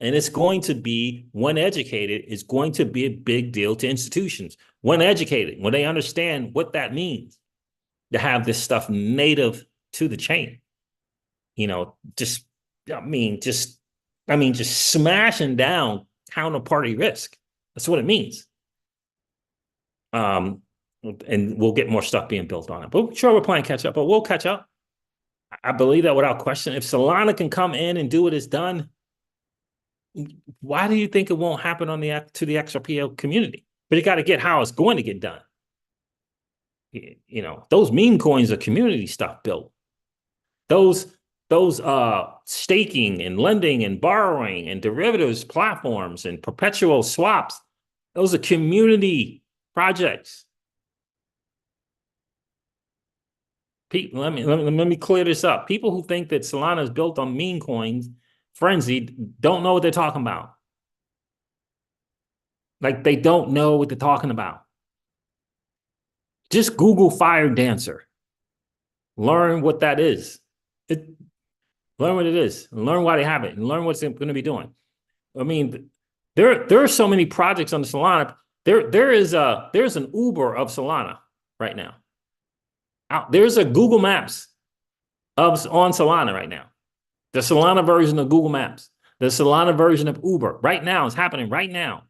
[SPEAKER 1] And it's going to be, when educated, it's going to be a big deal to institutions. When educated, when they understand what that means, to have this stuff native to the chain, just smashing down counterparty risk. That's what it means. And we'll get more stuff being built on it. But sure, we're playing catch up, but we'll catch up. I believe that without question. If Solana can come in and do what it's done, why do you think it won't happen to the XRPL community? But you got to get how it's going to get done. Those meme coins are community stuff built. Those staking and lending and borrowing and derivatives platforms and perpetual swaps, those are community projects. People, let me clear this up. People who think that Solana is built on meme coins, frenzied, don't know what they're talking about. Like, they don't know what they're talking about. Just Google Fire Dancer. Learn what that is. Learn what it is. Learn why they have it. And learn what's going to be doing. I mean, there are so many projects on the Solana. There's an Uber of Solana right now. There's a Google Maps on Solana right now. The Solana version of Google Maps. The Solana version of Uber. Right now, it's happening right now.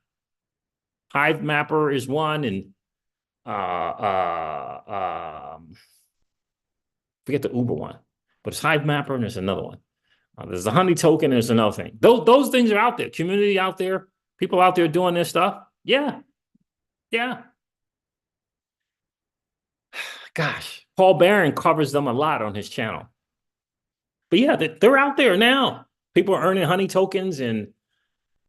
[SPEAKER 1] Hive Mapper is one, and forget the Uber one, but it's Hive Mapper and there's another one. There's the Honey Token, and there's another thing. Those things are out there. Community out there, people out there doing this stuff. Yeah. Gosh, Paul Barron covers them a lot on his channel. But yeah, they're out there now. People are earning Honey Tokens, and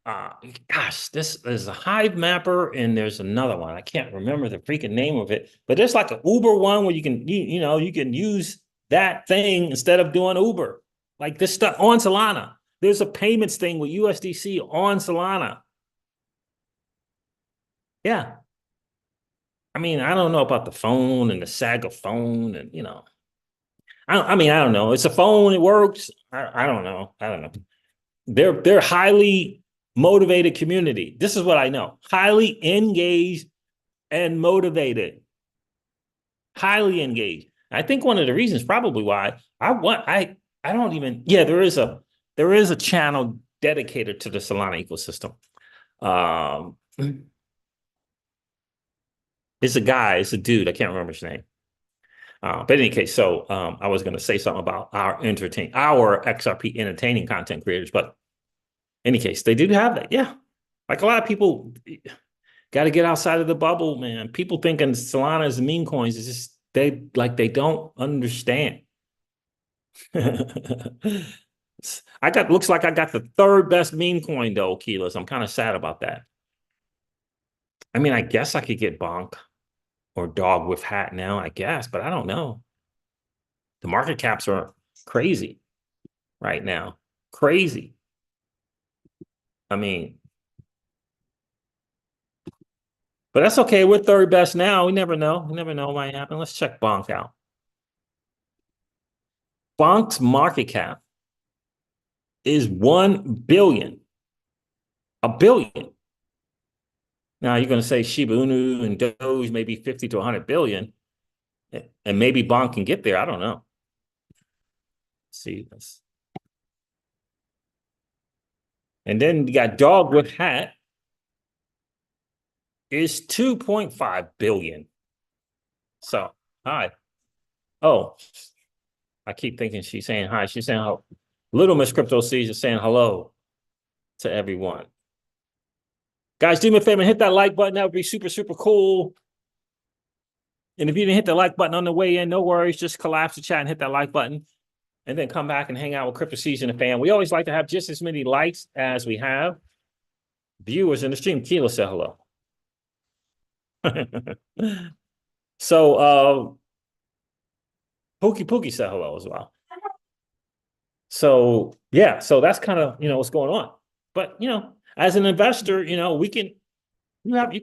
[SPEAKER 1] there's a Hive Mapper, and there's another one. I can't remember the freaking name of it, but there's like an Uber one where you can use that thing instead of doing Uber. Like this stuff on Solana. There's a payments thing with USDC on Solana. Yeah. I mean, I don't know about the phone and the Saga phone, and I don't know. It's a phone, it works. I don't know. They're highly motivated community. This is what I know. Highly engaged and motivated. Highly engaged. I think one of the reasons probably why there is a channel dedicated to the Solana ecosystem. It's a dude, I can't remember his name. But in any case, so I was going to say something about our XRP entertaining content creators, but in any case, they do have that. Yeah. Like a lot of people got to get outside of the bubble, man. People thinking Solana is meme coins is just, they don't understand. Looks like I got the third best meme coin though, Keyless. I'm kind of sad about that. I mean, I guess I could get Bonk or Dog with Hat now, I guess, but I don't know. The market caps are crazy right now. Crazy. I mean, but that's okay. We're third best now. We never know. We never know what might happen. Let's check Bonk out. Bonk's market cap is 1 billion. A billion. Now you're going to say Shiba Inu and Doge maybe 50 to 100 billion. And maybe Bonk can get there. I don't know. Let's see this. And then you got Dog with Hat is 2.5 billion. So, hi. Oh, I keep thinking she's saying hi. She's saying hello. Little Miss Crypto Seas is saying hello to everyone. Guys, do me a favor and hit that like button. That would be super, super cool. And if you didn't hit the like button on the way in, no worries. Just collapse the chat and hit that like button. And then come back and hang out with Crypto Seas and the fam. We always like to have just as many likes as we have viewers in the stream. Keela said hello. So Pookie said hello as well. So yeah, so that's kind of what's going on. But as an investor, you can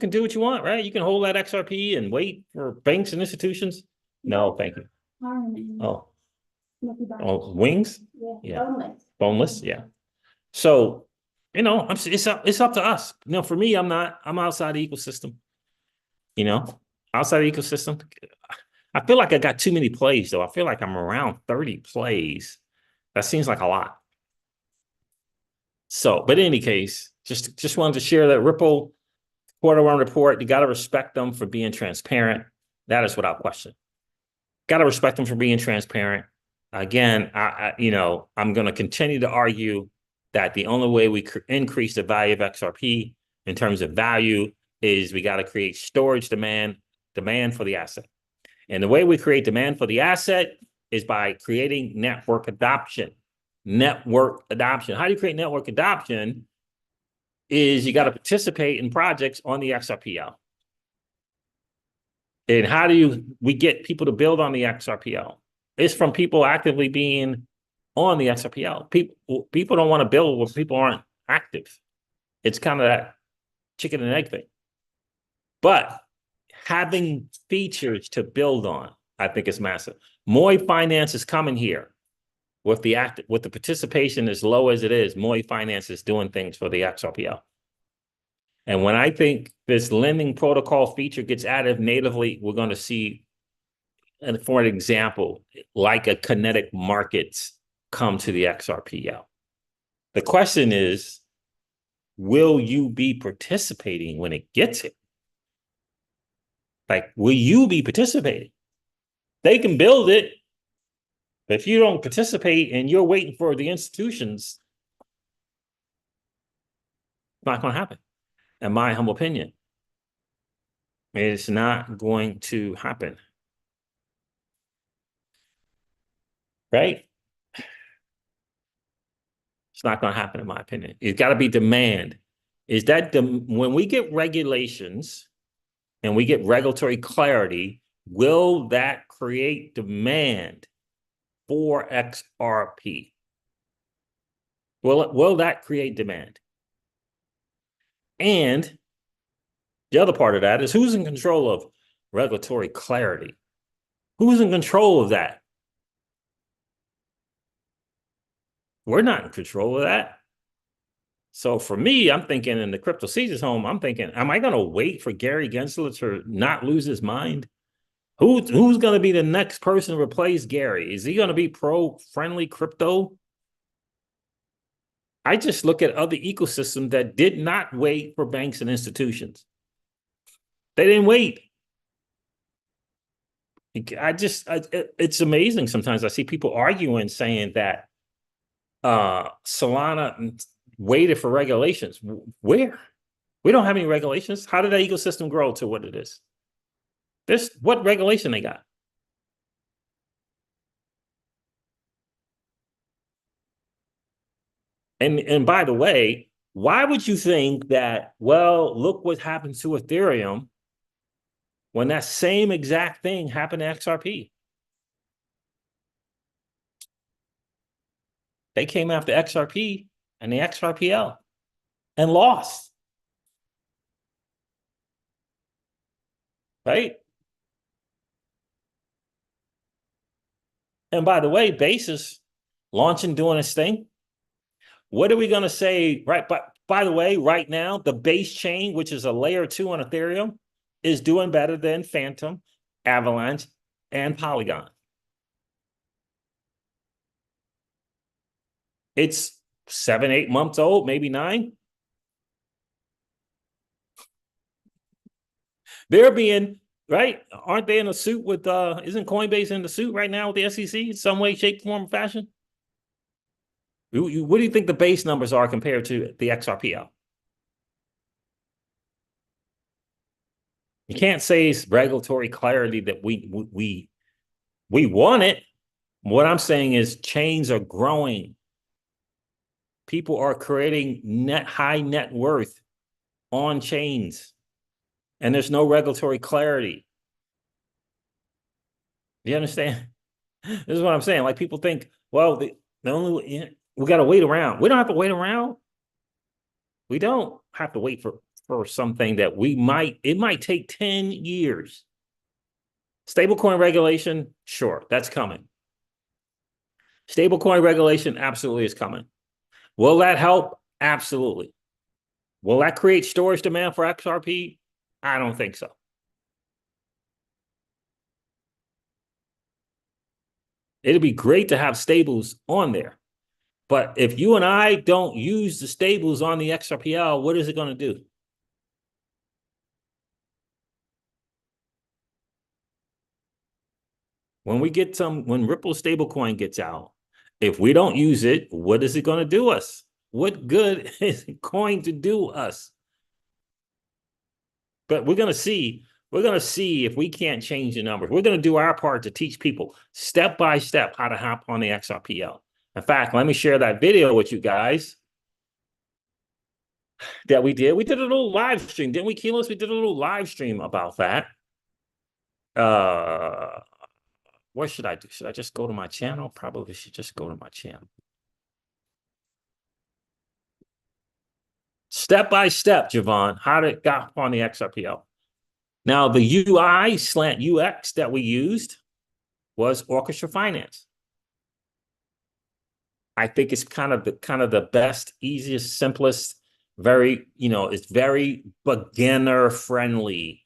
[SPEAKER 1] do what you want, right? You can hold that XRP and wait for banks and institutions. No, thank you. Oh, wings? Yeah. Boneless, yeah. So You know, it's up to us. You know, for me, I'm outside the ecosystem. You know, outside the ecosystem. I feel like I got too many plays though. I feel like I'm around 30 plays. That seems like a lot. So, but in any case, just wanted to share that Ripple quarter one report. You got to respect them for being transparent. That is without question. Got to respect them for being transparent. Again, I'm going to continue to argue that the only way we increase the value of XRP in terms of value is we got to create storage demand for the asset. And the way we create demand for the asset is by creating network adoption. Network adoption. How do you create network adoption? Is you got to participate in projects on the XRPL. And how do we get people to build on the XRPL? It's from people actively being on the XRPL. People don't want to build where people aren't active. It's kind of that chicken and egg thing. But having features to build on, I think is massive. Moy Finance is coming here with the participation as low as it is. Moy Finance is doing things for the XRPL. And when I think this lending protocol feature gets added natively, we're going to see, and for an example, like a kinetic markets come to the XRPL. The question is, will you be participating when it gets it? Like, will you be participating? They can build it, but if you don't participate and you're waiting for the institutions, it's not going to happen. In my humble opinion, it's not going to happen. Right? It's not going to happen, in my opinion. It's got to be demand. Is that when we get regulations and we get regulatory clarity, will that create demand for XRP? Will that create demand? And the other part of that is who's in control of regulatory clarity? Who's in control of that? We're not in control of that. So for me, I'm thinking in the Crypto Caesar's home, I'm thinking, am I going to wait for Gary Gensler to not lose his mind? Who's going to be the next person to replace Gary? Is he going to be pro-friendly crypto? I just look at other ecosystems that did not wait for banks and institutions. They didn't wait. It's amazing sometimes I see people arguing saying that Solana waited for regulations. Where? We don't have any regulations. How did that ecosystem grow to what it is? What regulation they got? And by the way, why would you think that, well, look what happened to Ethereum when that same exact thing happened to XRP? They came after XRP and the XRPL and lost. Right? And by the way, Basis launching, doing its thing. What are we going to say? Right. But by the way, right now, the base chain, which is a layer 2 on Ethereum, is doing better than Phantom, Avalanche, and Polygon. It's 7, 8 months old, maybe 9. They're being, right? Aren't they in a suit with, isn't Coinbase in the suit right now with the SEC in some way, shape, form, or fashion? What do you think the base numbers are compared to the XRPL? You can't say it's regulatory clarity that we want it. What I'm saying is chains are growing. People are creating high net worth on chains, and there's no regulatory clarity. Do you understand? This is what I'm saying. Like people think, well, the only we got to wait around. We don't have to wait around. We don't have to wait for something that it might take 10 years. Stablecoin regulation, sure, that's coming. Stablecoin regulation absolutely is coming. Will that help Absolutely. Will that create storage demand for XRP? I don't think so. It'd be great to have stables on there. But if you and I don't use the stables on the XRPL, what is it going to do? When Ripple stablecoin gets out, if we don't use it, what is it going to do us? What good is it going to do us? But we're going to see if we can't change the numbers. We're going to do our part to teach people step by step how to hop on the XRPL. In fact, let me share that video with you guys that we did. We did a little live stream, didn't we, Keyless? We did a little live stream about that. What should I do? Should I just go to my channel? Probably should just go to my channel. Step by step, Javon, how to get on the XRPL. Now, the UI slant UX that we used was Orchestra Finance. I think it's kind of the best, easiest, simplest, very, it's very beginner friendly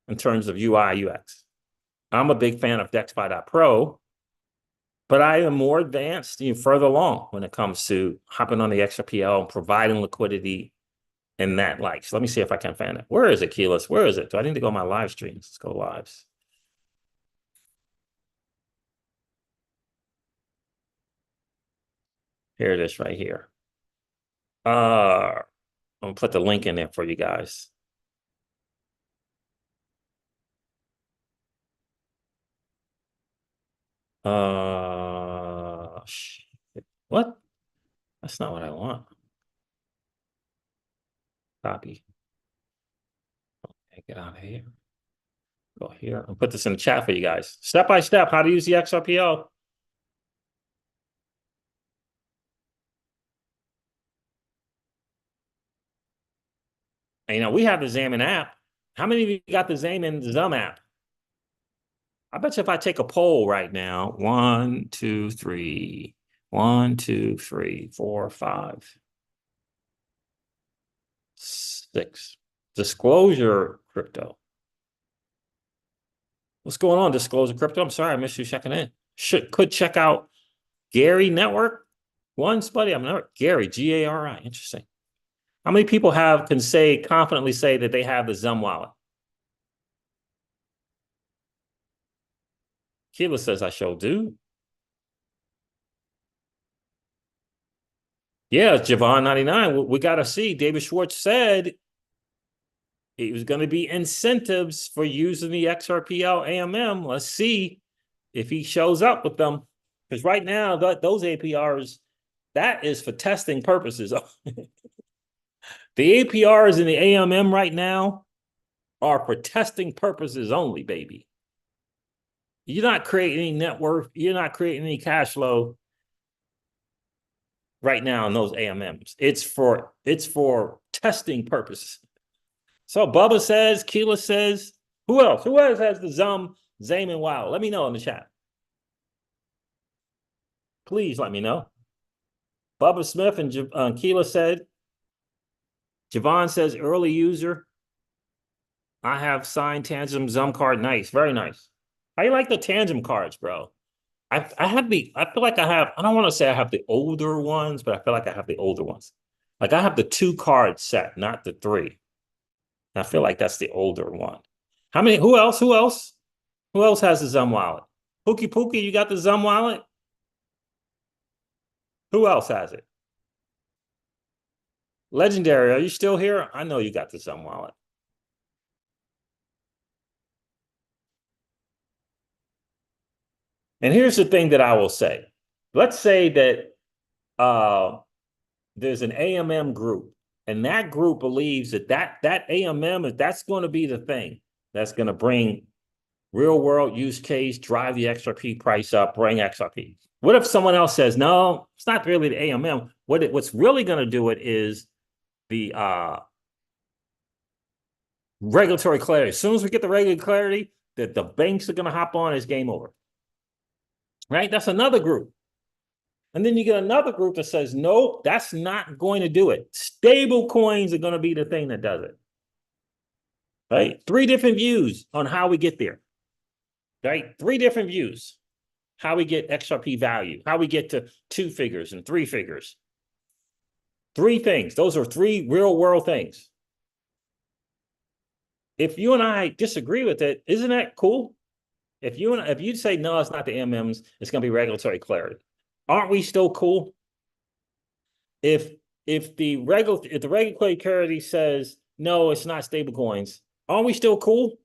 [SPEAKER 1] in terms of UI UX. I'm a big fan of DexFi.pro, but I am more advanced, further along when it comes to hopping on the XRPL and providing liquidity and that like. So let me see if I can find it. Where is it, Keyless? Where is it? Do I need to go on my live streams? Let's go lives. Here it is right here. I'm gonna put the link in there for you guys. What? That's not what I want. Copy. Okay, get out of here. Go here. I'll put this in the chat for you guys. Step by step, how to use the XRPL. And, we have the Xamin app. How many of you got the Xamin Zum app? I bet you if I take a poll right now, 1, 2, 3, 1, 2, 3, 4, 5, 6. Disclosure Crypto. What's going on, Disclosure Crypto? I'm sorry, I missed you checking in. Could check out Gary Network. Once, buddy, I'm not Gary, Gari. Interesting. How many people can confidently say that they have the Zum wallet? Keela says I sure do. Yeah, Javon 99. We got to see. David Schwartz said it was going to be incentives for using the XRPL AMM. Let's see if he shows up with them. Because right now, those APRs, that is for testing purposes. The APRs in the AMM right now are for testing purposes only, baby. You're not creating any net worth. You're not creating any cash flow right now in those AMMs. It's for testing purposes. So Bubba says, Keela says, who else? Who else has the Xamin wallet? Let me know in the chat. Please let me know. Bubba Smith and Keela said, Javon says, early user. I have signed Tangent Zum card. Nice. Very nice. How you like the Tangent cards, bro? I feel like I don't want to say I have the older ones, but I feel like I have the older ones. Like I have the 2 card set, not the 3. I feel like that's the older one. Who else? Who else has the Zum wallet? Pookie, you got the Zum wallet? Who else has it? Legendary, are you still here? I know you got the Zum wallet. And here's the thing that I will say. Let's say that there's an AMM group, and that group believes that AMM, that's going to be the thing that's going to bring real world use case, drive the XRP price up, bring XRP. What if someone else says, no, it's not really the AMM. What's really going to do it is the regulatory clarity. As soon as we get the regulatory clarity that the banks are going to hop on, it's game over. Right? That's another group. And then you get another group that says, nope, that's not going to do it. Stable coins are going to be the thing that does it. Right? 3 different views on how we get there. Right? 3 different views. How we get XRP value, how we get to 2 figures and 3 figures. 3 things. Those are 3 real world things. If you and I disagree with it, isn't that cool? If you say no, it's not the MMs, it's going to be regulatory clarity. Aren't we still cool? If the regulatory clarity says no, it's not stable coins, aren't we still cool?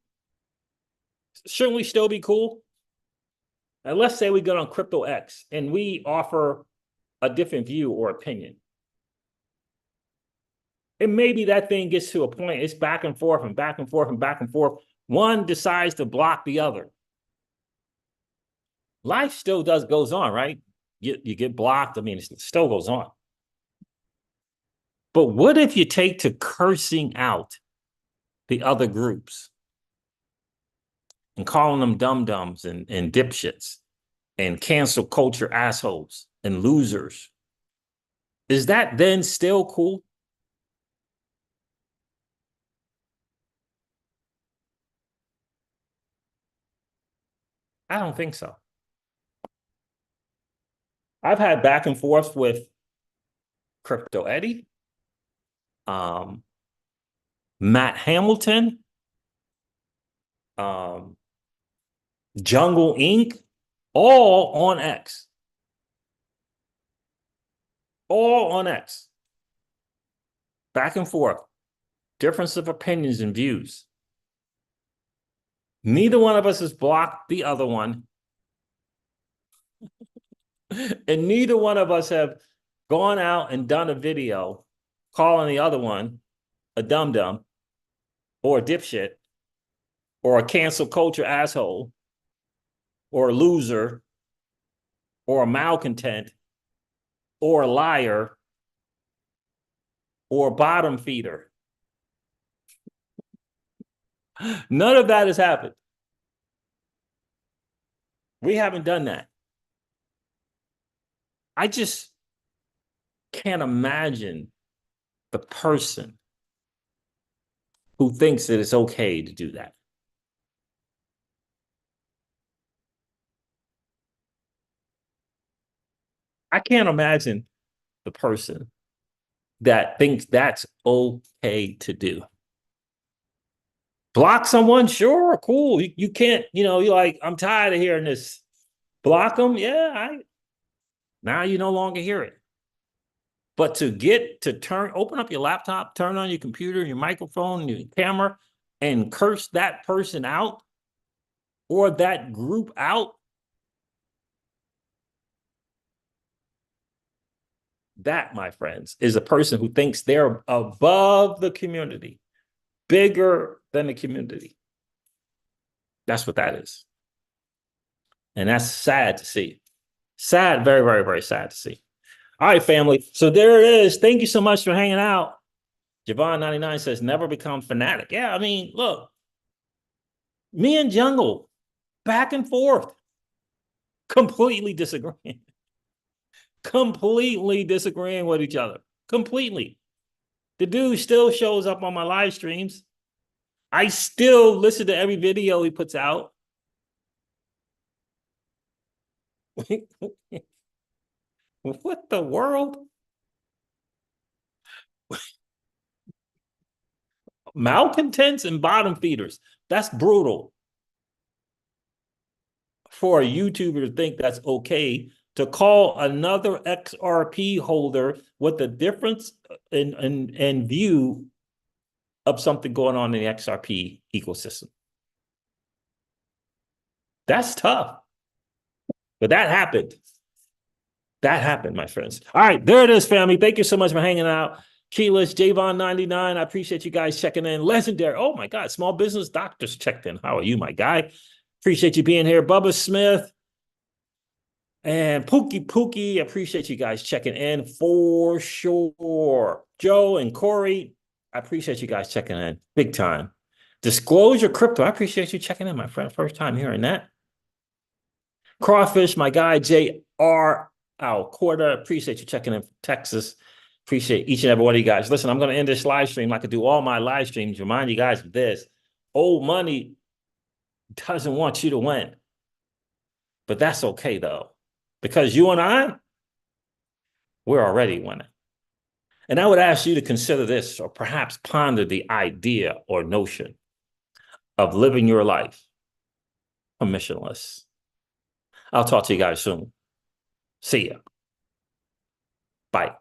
[SPEAKER 1] Shouldn't we still be cool? And let's say we go on Crypto X and we offer a different view or opinion. And maybe that thing gets to a point, it's back and forth and back and forth and back and forth. One decides to block the other. Life still goes on, right? You get blocked. I mean, it still goes on. But what if you take to cursing out the other groups and calling them dum-dums and dipshits and cancel culture assholes and losers? Is that then still cool? I don't think so. I've had back and forth with Crypto Eddie, Matt Hamilton, Jungle Inc., all on X. All on X. Back and forth. Difference of opinions and views. Neither one of us has blocked the other one. And neither one of us have gone out and done a video calling the other one a dum-dum or a dipshit or a cancel culture asshole or a loser or a malcontent or a liar or a bottom feeder. None of that has happened. We haven't done that. I just can't imagine the person who thinks that it's okay to do that. I can't imagine the person that thinks that's okay to do. Block someone? Sure, cool. You can't, you're like, I'm tired of hearing this. Block them? Yeah, now you no longer hear it. But to open up your laptop, turn on your computer, your microphone, your camera, and curse that person out or that group out, that, my friends, is a person who thinks they're above the community, bigger than the community. That's what that is. And that's sad to see. Sad, very, very, very sad to see. All right, family. So there it is. Thank you so much for hanging out. Javon99 says, never become fanatic. Yeah, I mean, look, me and Jungle, back and forth, completely disagreeing. Completely disagreeing with each other. Completely. The dude still shows up on my live streams. I still listen to every video he puts out. What the world? Malcontents and bottom feeders. That's brutal for a YouTuber to think that's okay to call another XRP holder with a difference in view of something going on in the XRP ecosystem. That's tough. But that happened. That happened, my friends. All right, there it is, family. Thank you so much for hanging out. Keyless, Javon99, I appreciate you guys checking in. Legendary, oh my God, Small Business Doctors checked in. How are you, my guy? Appreciate you being here. Bubba Smith and Pookie, appreciate you guys checking in for sure. Joe and Corey, I appreciate you guys checking in big time. Disclosure Crypto, I appreciate you checking in, my friend. First time hearing that. Crawfish, my guy, JR our quarter. Appreciate you checking in from Texas. Appreciate each and every one of you guys. Listen, I'm going to end this live stream like I do all my live streams. Remind you guys of this. Old money doesn't want you to win. But that's okay, though, because you and I, we're already winning. And I would ask you to consider this, or perhaps ponder the idea or notion of living your life permissionless. I'll talk to you guys soon. See ya. Bye.